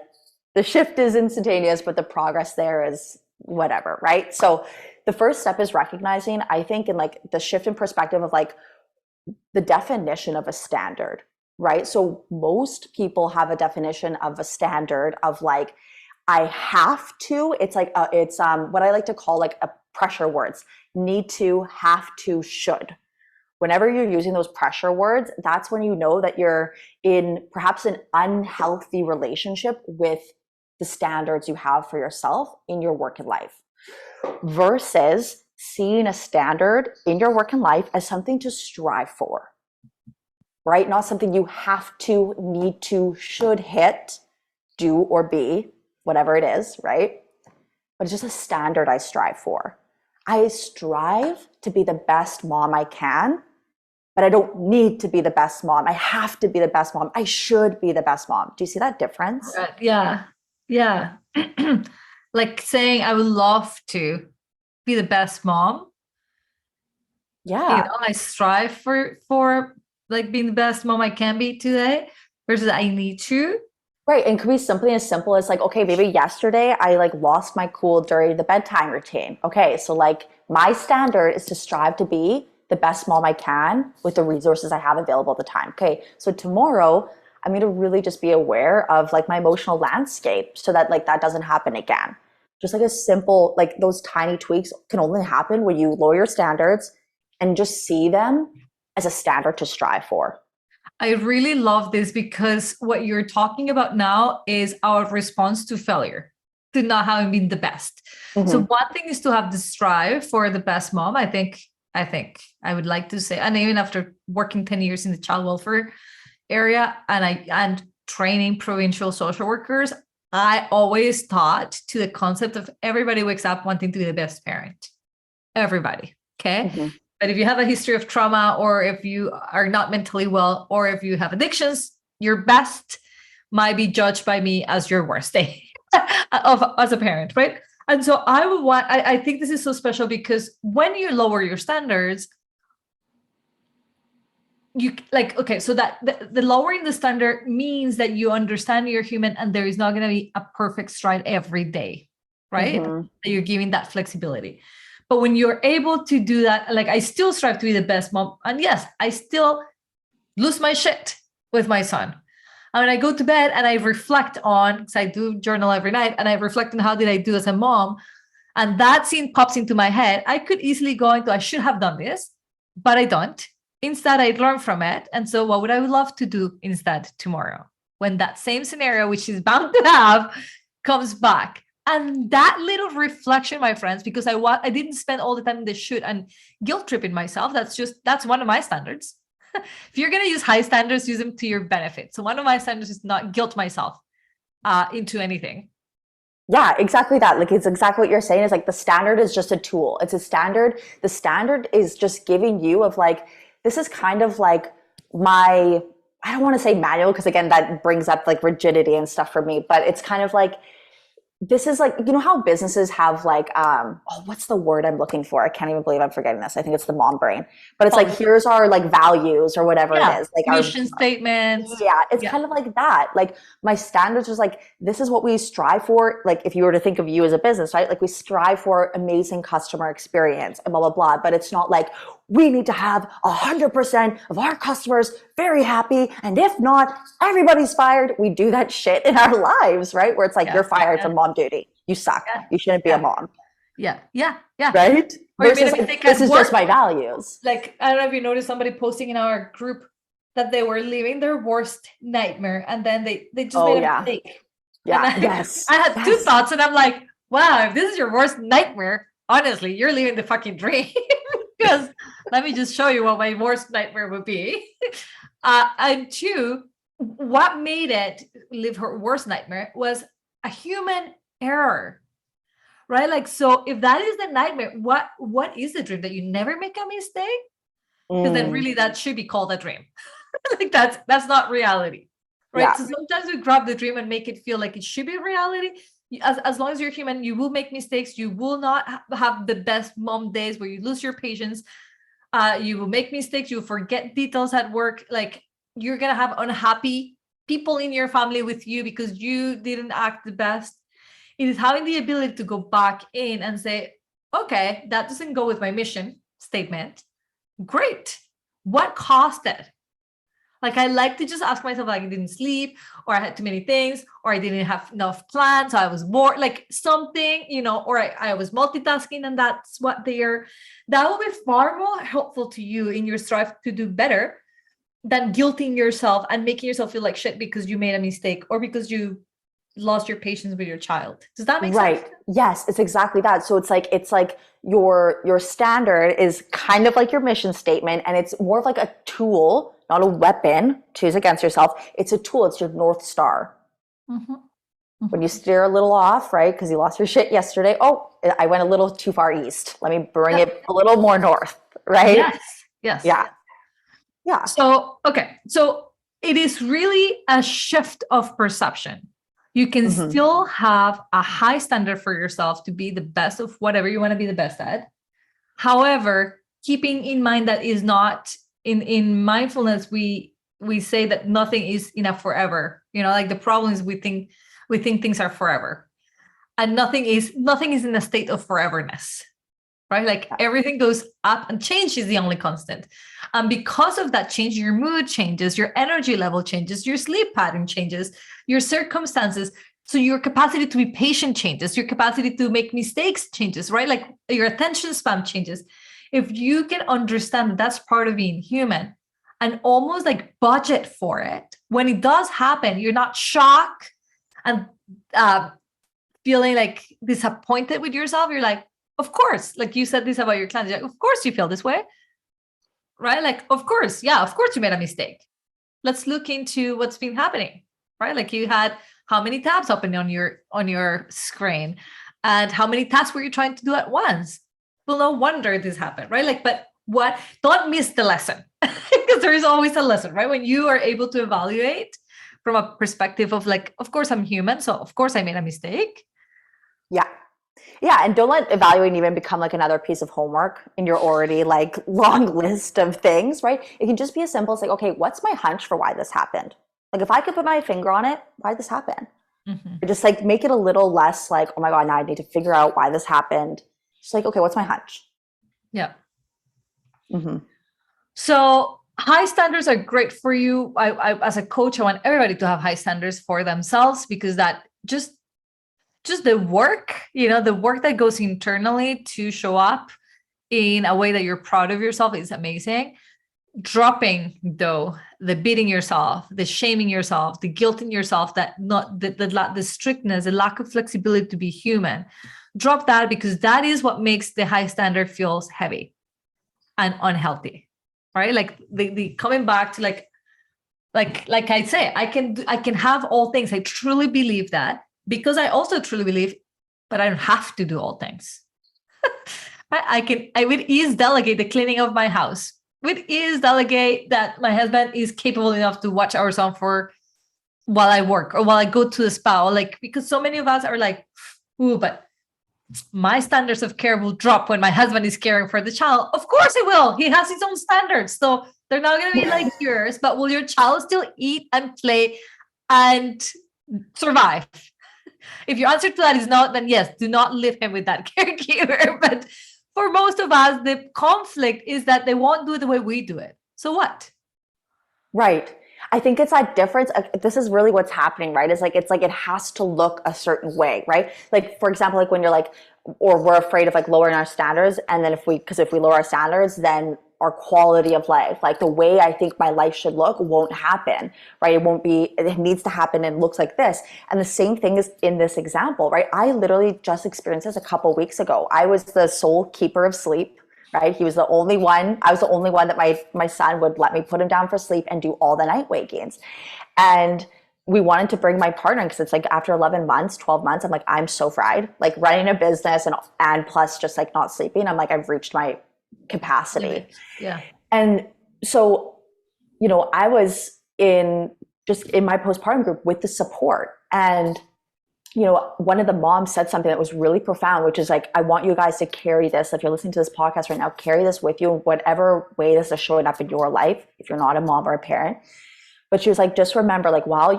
the shift is instantaneous, but the progress there is whatever, right? So the first step is recognizing, I think, in like the shift in perspective of like the definition of a standard, right? So most people have a definition of a standard of like, I have to, it's like, it's what I like to call like a pressure words, need to, have to, should. Whenever you're using those pressure words, that's when you know that you're in perhaps an unhealthy relationship with the standards you have for yourself in your work and life, versus seeing a standard in your work and life as something to strive for, right? Not something you have to, need to, should hit, do, or be, whatever it is, right? But it's just a standard I strive for. I strive to be the best mom I can, but I don't need to be the best mom. I have to be the best mom. I should be the best mom. Do you see that difference? Yeah. Yeah. Like saying, I would love to be the best mom. Yeah. You know, I strive for like being the best mom I can be today versus I need to. Right. And it could be something as simple as like, okay, maybe yesterday I like lost my cool during the bedtime routine. Okay. So like my standard is to strive to be the best mom I can with the resources I have available at the time. Okay. So tomorrow I'm going to really just be aware of like my emotional landscape so that like that doesn't happen again. Just like a simple, like those tiny tweaks can only happen when you lower your standards and just see them as a standard to strive for. I really love this because what you're talking about now is our response to failure, to not having been the best. Mm-hmm. So one thing is to have the strive for the best mom. I think I would like to say, and even after working 10 years in the child welfare area and training provincial social workers, I always thought to the concept of everybody wakes up wanting to be the best parent. Everybody. Okay. Mm-hmm. But if you have a history of trauma, or if you are not mentally well, or if you have addictions, your best might be judged by me as your worst day as a parent, right? And so I think this is so special because when you lower your standards, you like, okay, so that the lowering the standard means that you understand you're human and there is not going to be a perfect stride every day. right? That you're giving that flexibility. But when you're able to do that, like I still strive to be the best mom. And yes, I still lose my shit with my son. And when I go to bed and I reflect on, because I do journal every night, and I reflect on how did I do as a mom, and that scene pops into my head, I could easily go into, I should have done this, but I don't. Instead, I learn from it. And so what would I love to do instead tomorrow when that same scenario, which is bound to have, comes back? And that little reflection, my friends, because I didn't spend all the time in the shoot and guilt tripping myself. That's one of my standards. If you're going to use high standards, use them to your benefit. So one of my standards is not guilt myself into anything. Yeah, exactly that. Like, it's exactly what you're saying. Is like the standard is just a tool. It's a standard. The standard is just giving you of like, this is kind of like my, I don't want to say manual, because again, that brings up like rigidity and stuff for me, but it's kind of like, this is like, you know how businesses have like, what's the word I'm looking for? I can't even believe I'm forgetting this. I think it's the mom brain, but it's like, here's our like values or whatever it is. Like mission statements. Yeah, it's kind of like that. Like my standards is like, this is what we strive for. Like if you were to think of you as a business, right? Like we strive for amazing customer experience and blah, blah, blah. But it's not like we need to have 100% of our customers very happy. And if not, everybody's fired. We do that shit in our lives, right? Where it's like, you're fired from mom duty. You suck. You shouldn't be a mom. Yeah. Right? Versus like, this is just my values. Like, I don't know if you noticed somebody posting in our group that they were living their worst nightmare, and then they just made a mistake. Yeah. I had two thoughts, and I'm like, wow, if this is your worst nightmare, honestly, you're living the fucking dream. Because let me just show you what my worst nightmare would be. And two, what made it live her worst nightmare was a human error, right? Like, so if that is the nightmare, what is the dream? That you never make a mistake? Because then really that should be called a dream. Like that's not reality, right? So sometimes we grab the dream and make it feel like it should be reality. As long as you're human, you will make mistakes. You will not have the best mom days where you lose your patience. You will make mistakes. You forget details at work. Like you're going to have unhappy people in your family with you because you didn't act the best. It is having the ability to go back in and say, okay, that doesn't go with my mission statement. Great. What caused it? Like I like to just ask myself, like I didn't sleep, or I had too many things, or I didn't have enough plans, so I was bored, like something, or I was multitasking, and that's what that will be far more helpful to you in your strive to do better than guilting yourself and making yourself feel like shit because you made a mistake or because you lost your patience with your child. Does that make sense? Right. Yes, it's exactly that. So it's like your standard is kind of like your mission statement, and it's more of like a tool, not a weapon to use against yourself. It's a tool. It's your North Star. When you steer a little off, right? Because you lost your shit yesterday. Oh, I went a little too far east. Let me bring it a little more north, right? Yes. Yeah. So, okay. So it is really a shift of perception. You can still have a high standard for yourself to be the best of whatever you want to be the best at. However, keeping in mind that is not in mindfulness, we say that nothing is enough forever. Like the problem is we think things are forever, and nothing is in a state of foreverness, right? Like everything goes up, and change is the only constant. And because of that change, your mood changes, your energy level changes, your sleep pattern changes, your circumstances. So your capacity to be patient changes, your capacity to make mistakes changes, right? Like your attention span changes. If you can understand that that's part of being human and almost like budget for it, when it does happen, you're not shocked and feeling like disappointed with yourself. You're like, of course, like you said this about your clients, like, of course you feel this way, right? Like, of course you made a mistake. Let's look into what's been happening, right? Like you had how many tabs open on your screen, and how many tasks were you trying to do at once? Well, no wonder this happened, right? Like, but don't miss the lesson because there is always a lesson, right? When you are able to evaluate from a perspective of like, of course I'm human, so of course I made a mistake. Yeah, and don't let evaluating even become like another piece of homework in your already like long list of things, right? It can just be as simple as like, okay, what's my hunch for why this happened? Like if I could put my finger on it, why did this happen? Mm-hmm. Just like make it a little less like, oh my God, now I need to figure out why this happened. Just like, okay, what's my hunch? Yeah. Mm-hmm. So high standards are great for you. As a coach, I want everybody to have high standards for themselves, because that just the work, the work that goes internally to show up in a way that you're proud of yourself is amazing. Dropping though the beating yourself, the shaming yourself, the guilting yourself, that not the strictness, the lack of flexibility to be human. Drop that, because that is what makes the high standard feels heavy and unhealthy, right? Like the coming back to like I say, I can have all things. I truly believe that, because I also truly believe, but I don't have to do all things. I would ease delegate the cleaning of my house. Would ease delegate that my husband is capable enough to watch our son for while I work or while I go to the spa. Like, because so many of us are like, ooh, but my standards of care will drop when my husband is caring for the child. Of course it will. He has his own standards. So they're not going to be like yours, but will your child still eat and play and survive? If your answer to that is no, then yes, do not leave him with that caregiver. But for most of us, the conflict is that they won't do it the way we do it. So what? Right. I think it's that difference. This is really what's happening, right? It's like it has to look a certain way, right? Like, for example, like when you're like, or we're afraid of like lowering our standards. And then if we lower our standards, then our quality of life, like the way I think my life should look, won't happen, right? It needs to happen and looks like this. And the same thing is in this example, right? I literally just experienced this a couple of weeks ago. I was the sole keeper of sleep, right? He was the only one. I was the only one that my son would let me put him down for sleep and do all the night wakings. And we wanted to bring my partner, because it's like after 11 months, 12 months, I'm like, I'm so fried, like running a business and plus just like not sleeping. I'm like, I've reached my capacity. Yeah. And so, I was in my postpartum group with the support. And, one of the moms said something that was really profound, which is like, I want you guys to carry this. If you're listening to this podcast right now, carry this with you in whatever way this is showing up in your life, if you're not a mom or a parent. But she was like, just remember, like while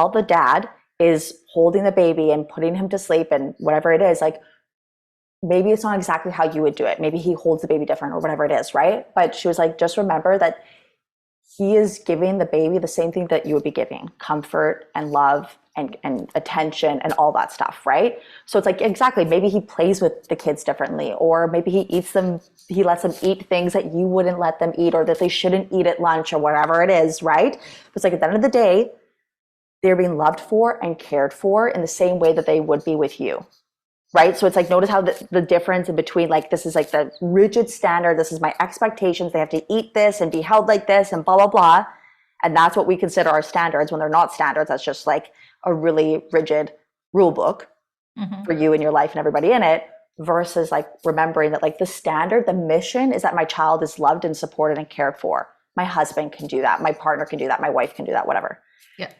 the dad is holding the baby and putting him to sleep and whatever it is, like, maybe it's not exactly how you would do it. Maybe he holds the baby different or whatever it is, right? But she was like, just remember that he is giving the baby the same thing that you would be giving: comfort and love and attention and all that stuff, right? So it's like, exactly, maybe he plays with the kids differently, or maybe he lets them eat things that you wouldn't let them eat, or that they shouldn't eat at lunch, or whatever it is, right? But it's like, at the end of the day, they're being loved for and cared for in the same way that they would be with you. Right? So it's like, notice how the difference in between, like, this is like the rigid standard. This is my expectations. They have to eat this and be held like this and blah, blah, blah. And that's what we consider our standards, when they're not standards. That's just like a really rigid rule book for you and your life and everybody in it, versus like remembering that like the standard, the mission is that my child is loved and supported and cared for. My husband can do that. My partner can do that. My wife can do that, whatever. Yeah.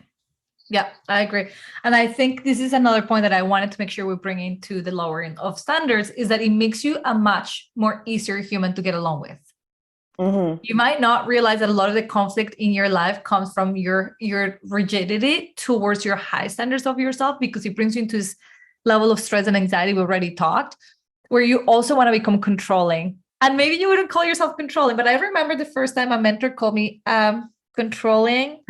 Yeah, I agree. And I think this is another point that I wanted to make sure we bring into the lowering of standards, is that it makes you a much more easier human to get along with. Mm-hmm. You might not realize that a lot of the conflict in your life comes from your rigidity towards your high standards of yourself, because it brings you into this level of stress and anxiety we already talked, where you also want to become controlling. And maybe you wouldn't call yourself controlling, but I remember the first time a mentor called me controlling.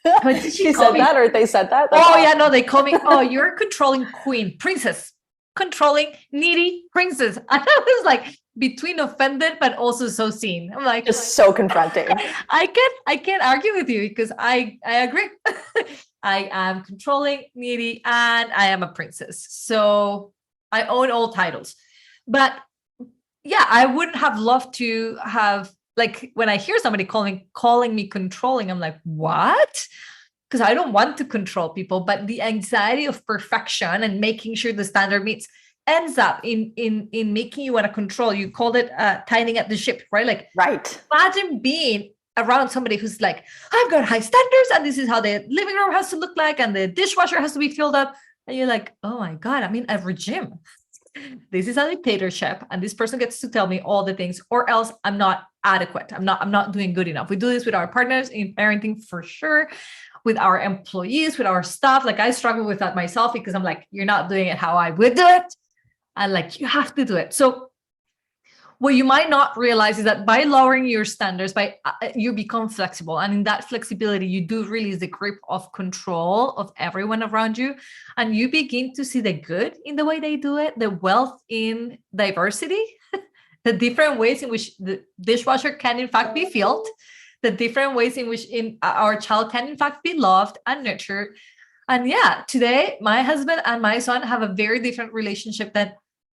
What did she said me? That, or they said that? That's awesome. Yeah, no, they call me, you're a controlling queen, princess, controlling, needy princess. And I was like between offended, but also so seen. I'm like, just so confronting. I can't argue with you, because I agree. I am controlling, needy, and I am a princess. So I own all titles. But yeah, I wouldn't have loved to have, like, when I hear somebody calling me controlling, I'm like, what? Because I don't want to control people, but the anxiety of perfection and making sure the standard meets ends up in making you want to control. You called it tightening up the ship, right? Like, right. Imagine being around somebody who's like, I've got high standards, and this is how the living room has to look like, and the dishwasher has to be filled up. And you're like, oh my God, I'm in a regime. This is a dictatorship, and this person gets to tell me all the things, or else I'm not adequate. I'm not doing good enough. We do this with our partners in parenting for sure, with our employees, with our staff. Like, I struggle with that myself because I'm like, you're not doing it how I would do it. And like, you have to do it. So what you might not realize is that by lowering your standards, you become flexible. And in that flexibility, you do release the grip of control of everyone around you. And you begin to see the good in the way they do it, the wealth in diversity, the different ways in which the dishwasher can in fact be filled, the different ways in which our child can in fact be loved and nurtured. And yeah, today, my husband and my son have a very different relationship than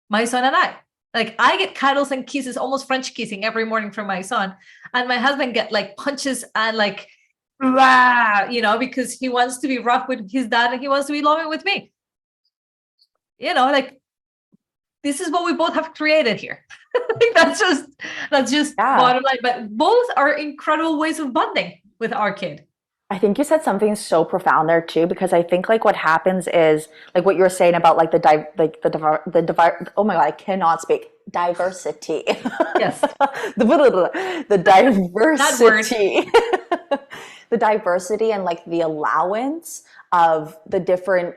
my son and I. Like, I get cuddles and kisses, almost French kissing every morning from my son. And my husband get like punches and like, rah, because he wants to be rough with his dad and he wants to be loving with me. Like, this is what we both have created here. that's just bottom line. But both are incredible ways of bonding with our kid. I think you said something so profound there too, because I think like what happens is like what you're saying about like oh my God, I cannot speak. Diversity. Yes. the diversity. The diversity and like the allowance of the different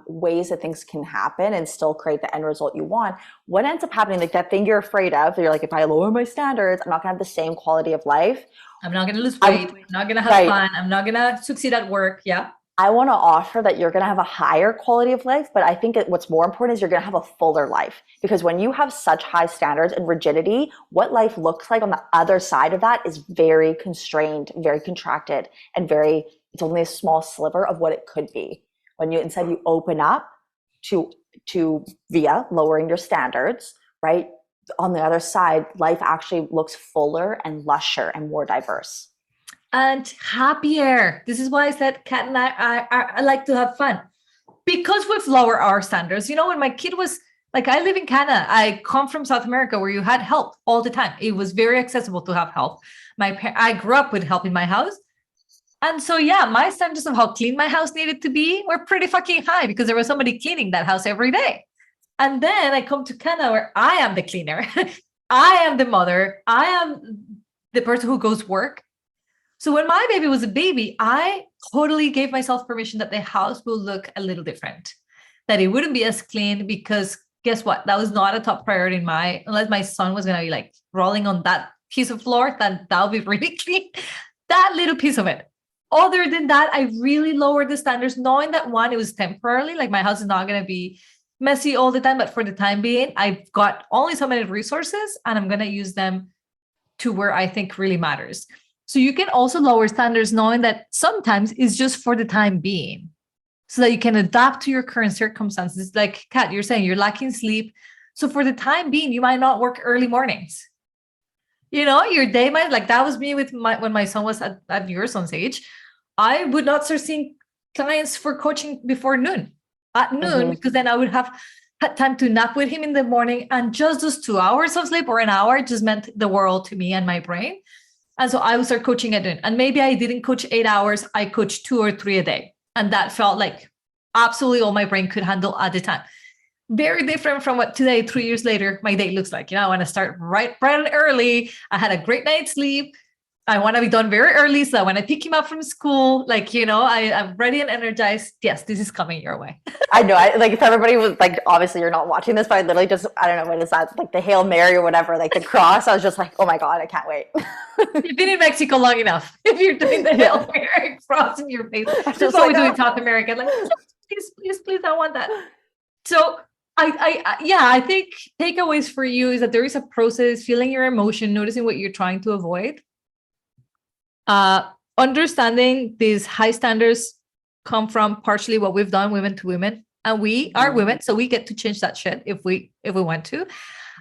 ways that things can happen and still create the end result you want. What ends up happening, like that thing you're afraid of, you're like, if I lower my standards, I'm not gonna have the same quality of life. I'm not going to lose weight. I'm not going to have fun. I'm not going to succeed at work. Yeah. I want to offer that you're going to have a higher quality of life, but I think what's more important is you're going to have a fuller life, because when you have such high standards and rigidity, what life looks like on the other side of that is very constrained, very contracted, and it's only a small sliver of what it could be. When you open up to via lowering your standards, right? On the other side, life actually looks fuller and lusher and more diverse. And happier. This is why I said Kat and I like to have fun, because we've lowered our standards. When my kid was like, I live in Canada. I come from South America where you had help all the time. It was very accessible to have help. I grew up with help in my house. And so, yeah, my standards of how clean my house needed to be were pretty fucking high because there was somebody cleaning that house every day. And then I come to Canada where I am the cleaner. I am the mother. I am the person who goes work. So when my baby was a baby, I totally gave myself permission that the house will look a little different, that it wouldn't be as clean, because guess what? That was not a top priority unless my son was going to be like rolling on that piece of floor, then that would be really clean. That little piece of it. Other than that, I really lowered the standards, knowing that one, it was temporarily, like my house is not going to be messy all the time, but for the time being, I've got only so many resources and I'm going to use them to where I think really matters. So you can also lower standards knowing that sometimes it's just for the time being, so that you can adapt to your current circumstances. Like Kat, you're saying you're lacking sleep. So for the time being, you might not work early mornings. Your day might, like that was me with when my son was at your son's age. I would not start seeing clients for coaching before noon. At noon, because then I would have had time to nap with him in the morning, and just those 2 hours of sleep or an hour just meant the world to me and my brain. And so I would start coaching at noon. And maybe I didn't coach 8 hours, I coached 2 or 3 a day. And that felt like absolutely all my brain could handle at the time. Very different from what today, 3 years later, my day looks like. I want to start bright and early. I had a great night's sleep. I want to be done very early, so that when I pick him up from school, I'm ready and energized. Yes, this is coming your way. I know. If everybody was like, obviously you're not watching this, but I literally just, I don't know, what is that? Like the Hail Mary or whatever, like the cross. I was just like, oh my God, I can't wait. You've been in Mexico long enough. If you're doing the Hail Mary cross in your face, that's what we do in South America. Like, please, I want that. So I think takeaways for you is that there is a process, feeling your emotion, noticing what you're trying to avoid. Understanding these high standards come from partially what we've done, women to women, and we are women, so we get to change that shit if we want to,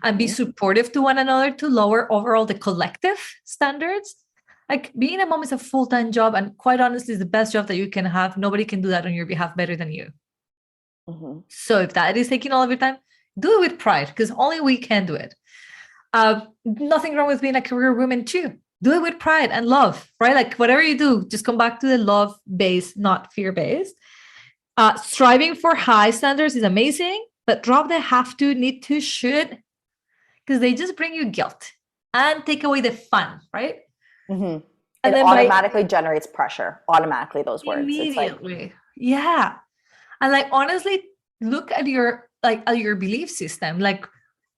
and be supportive to one another to lower overall the collective standards. Like, being a mom is a full-time job, and quite honestly, is the best job that you can have. Nobody can do that on your behalf better than you. So if that is taking all of your time, do it with pride, because only we can do it. Nothing wrong with being a career woman too. Do it with pride and love, right? Like, whatever you do, just come back to the love base, not fear based. Striving for high standards is amazing, but drop the have to, need to, should, because they just bring you guilt and take away the fun, right? Mm-hmm. And It then automatically generates pressure. Automatically, those words. It's like, immediately, yeah. And like, honestly, look at your belief system. Like,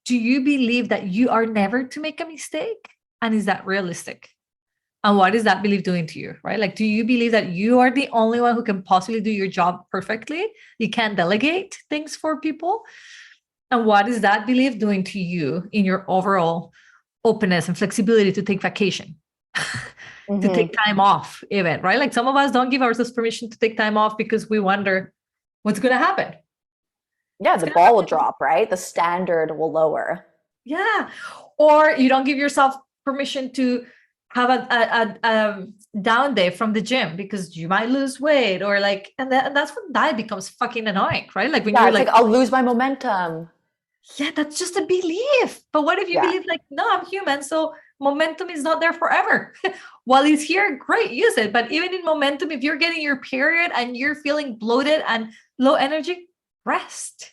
do you believe that you are never to make a mistake? And is that realistic? And what is that belief doing to you, right? Like, do you believe that you are the only one who can possibly do your job perfectly? You can't delegate things for people? And what is that belief doing to you in your overall openness and flexibility to take vacation, to take time off, even, right? Like, some of us don't give ourselves permission to take time off because we wonder what's going to happen. yeah, the ball will drop, right? The standard will lower. Yeah. Or you don't give yourself permission to have a down day from the gym because you might lose weight, or like, and that's when diet becomes fucking annoying, right? Like, when Yeah, you're it's like, like I'll lose my momentum. yeah, that's just a belief. But what if you Yeah. believe like, no, I'm human, so momentum is not there forever. While it's here, great, use it. But even in momentum, if you're getting your period and you're feeling bloated and low energy, rest.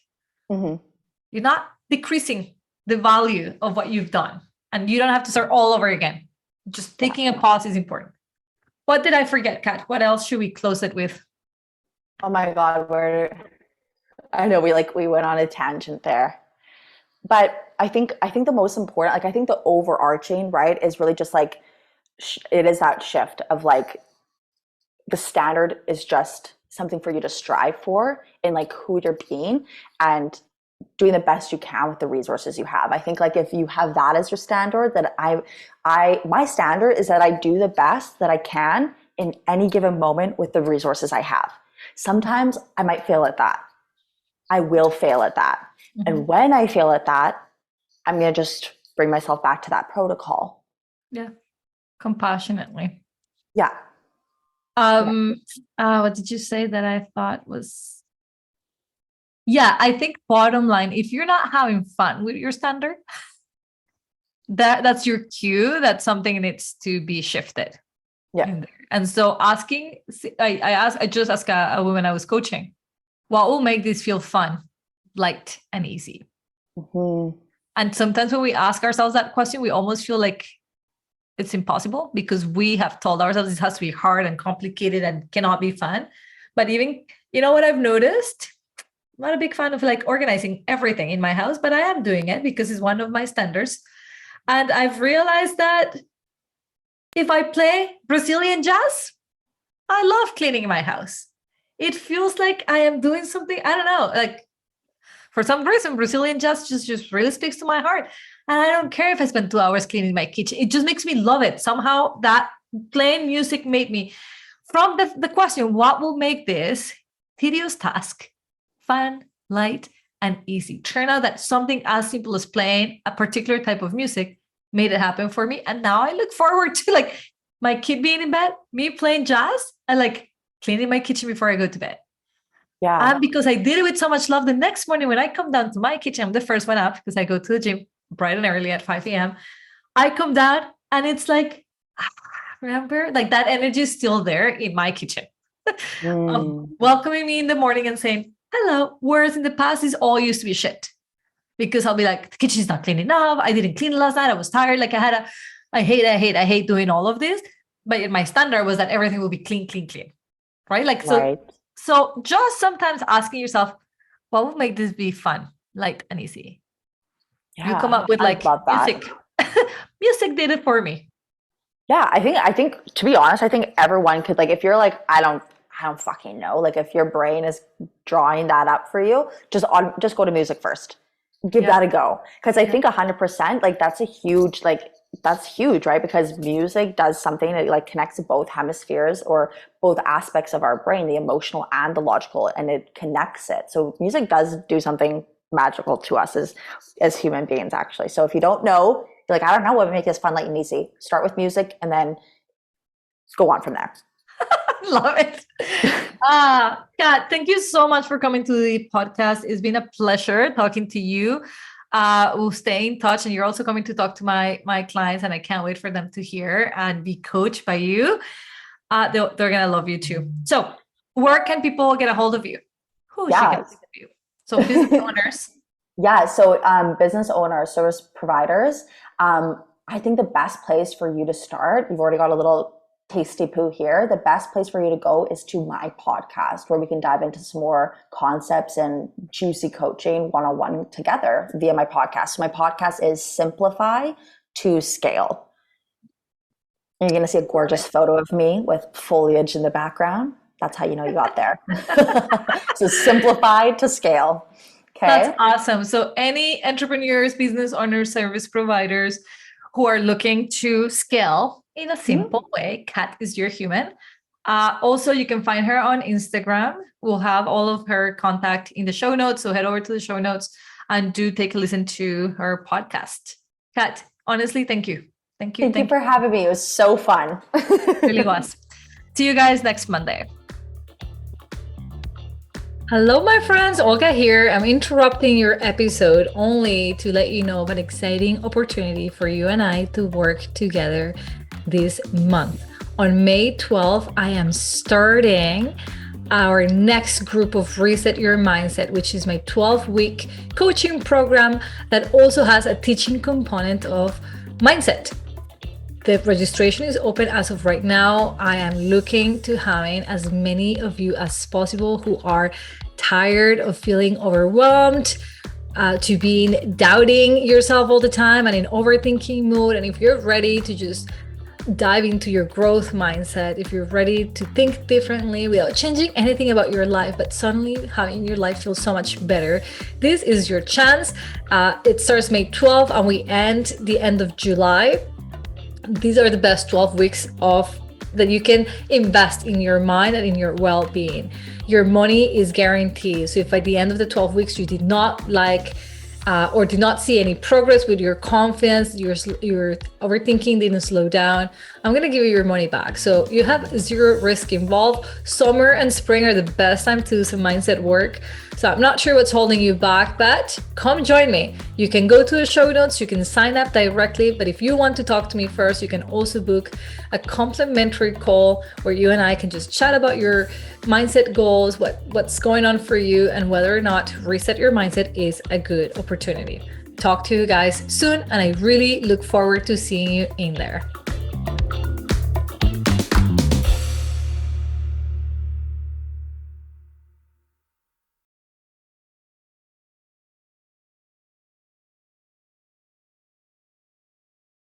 Mm-hmm. You're not decreasing the value of what you've done, and you don't have to start all over again. Just taking a pause is important. What did I forget, Kat? What else should we close it with? Oh my God, I know we went on a tangent there. But I think the most important, like I think the overarching, right, is really just like it is that shift of like the standard is just something for you to strive for in like who you're being and doing the best you can with the resources you have. I think like if you have that as your standard, that my standard is that I do the best that I can in any given moment with the resources I have. Sometimes I might fail at that. I will fail at that. Mm-hmm. And when I fail at that, I'm going to just bring myself back to that protocol. Yeah. Compassionately. Yeah. What did you say that I thought was? Yeah, I think bottom line, if you're not having fun with your standard, that's your cue that something needs to be shifted. Yeah. And so I just asked a woman I was coaching, what will make this feel fun, light, and easy? Mm-hmm. And sometimes when we ask ourselves that question, we almost feel like it's impossible because we have told ourselves it has to be hard and complicated and cannot be fun. But even, you know what I've noticed? I'm not a big fan of like organizing everything in my house, but I am doing it because it's one of my standards. And I've realized that if I play Brazilian jazz, I love cleaning my house. It feels like I am doing something, I don't know, like for some reason, Brazilian jazz just really speaks to my heart. And I don't care if I spend 2 hours cleaning my kitchen. It just makes me love it. Somehow that playing music made me, from the question, what will make this tedious task fun, light, and easy? Turn out that something as simple as playing a particular type of music made it happen for me. And now I look forward to like my kid being in bed, me playing jazz, and like cleaning my kitchen before I go to bed. Yeah. And because I did it with so much love, the next morning when I come down to my kitchen, I'm the first one up because I go to the gym bright and early at 5 a.m. I come down and it's like, remember, like that energy is still there in my kitchen. Welcoming me in the morning and saying, hello. Whereas in the past, this all used to be shit. Because I'll be like, the kitchen's not clean enough. I didn't clean it last night. I was tired. Like I hate doing all of this. But my standard was that everything will be clean. Right? Like, so just sometimes asking yourself, what would make this be fun, light, and easy? Yeah, you come up with like music. Music did it for me. Yeah, I think to be honest, I think everyone could, like, if you're like, I don't fucking know. Like if your brain is drawing that up for you, just go to music first. Give that a go. Because I think 100%, like that's huge, right? Because music does something that like connects to both hemispheres or both aspects of our brain, the emotional and the logical, and it connects it. So music does do something magical to us as human beings, actually. So if you don't know, you're like, I don't know what would make this fun, light, and easy. Start with music and then go on from there. Love it. Kat, thank you so much for coming to the podcast. It's been a pleasure talking to you. We'll stay in touch, and you're also coming to talk to my clients, and I can't wait for them to hear and be coached by you. They're gonna love you too. So where can people get a hold of you? Who should get a hold of you? So business owners. Yeah, so business owners, service providers, I think the best place for you to start, you've already got a little tasty poo here. The best place for you to go is to my podcast, where we can dive into some more concepts and juicy coaching one-on-one together via my podcast. So my podcast is Simplify to Scale. You're going to see a gorgeous photo of me with foliage in the background. That's how you know you got there. So Simplify to Scale. Okay. That's awesome. So any entrepreneurs, business owners, service providers who are looking to scale in a simple way, Kat is your human. Also, you can find her on Instagram. We'll have all of her contact in the show notes. So head over to the show notes and do take a listen to her podcast. Kat, honestly, thank you. Thank you. Thank you for having me. It was so fun. It really was. See you guys next Monday. Hello, my friends. Olga here. I'm interrupting your episode only to let you know of an exciting opportunity for you and I to work together this month. On May 12th, I am starting our next group of Reset Your Mindset, which is my 12-week coaching program that also has a teaching component of mindset. The registration is open as of right now. I am looking to having as many of you as possible who are tired of feeling overwhelmed, to being doubting yourself all the time and in overthinking mode. And if you're ready to just dive into your growth mindset, if you're ready to think differently without changing anything about your life, but suddenly having your life feel so much better, this is your chance. It starts May 12th and we end the end of July. These are the best 12 weeks that you can invest in your mind and in your well-being. Your money is guaranteed. So if at the end of the 12 weeks you did not or did not see any progress with your confidence, your overthinking didn't slow down, I'm going to give you your money back. So you have zero risk involved. Summer and spring are the best time to do some mindset work. So I'm not sure what's holding you back, but come join me. You can go to the show notes, you can sign up directly, but if you want to talk to me first, you can also book a complimentary call where you and I can just chat about your mindset goals, what's going on for you, and whether or not Reset Your Mindset is a good opportunity. Talk to you guys soon, and I really look forward to seeing you in there.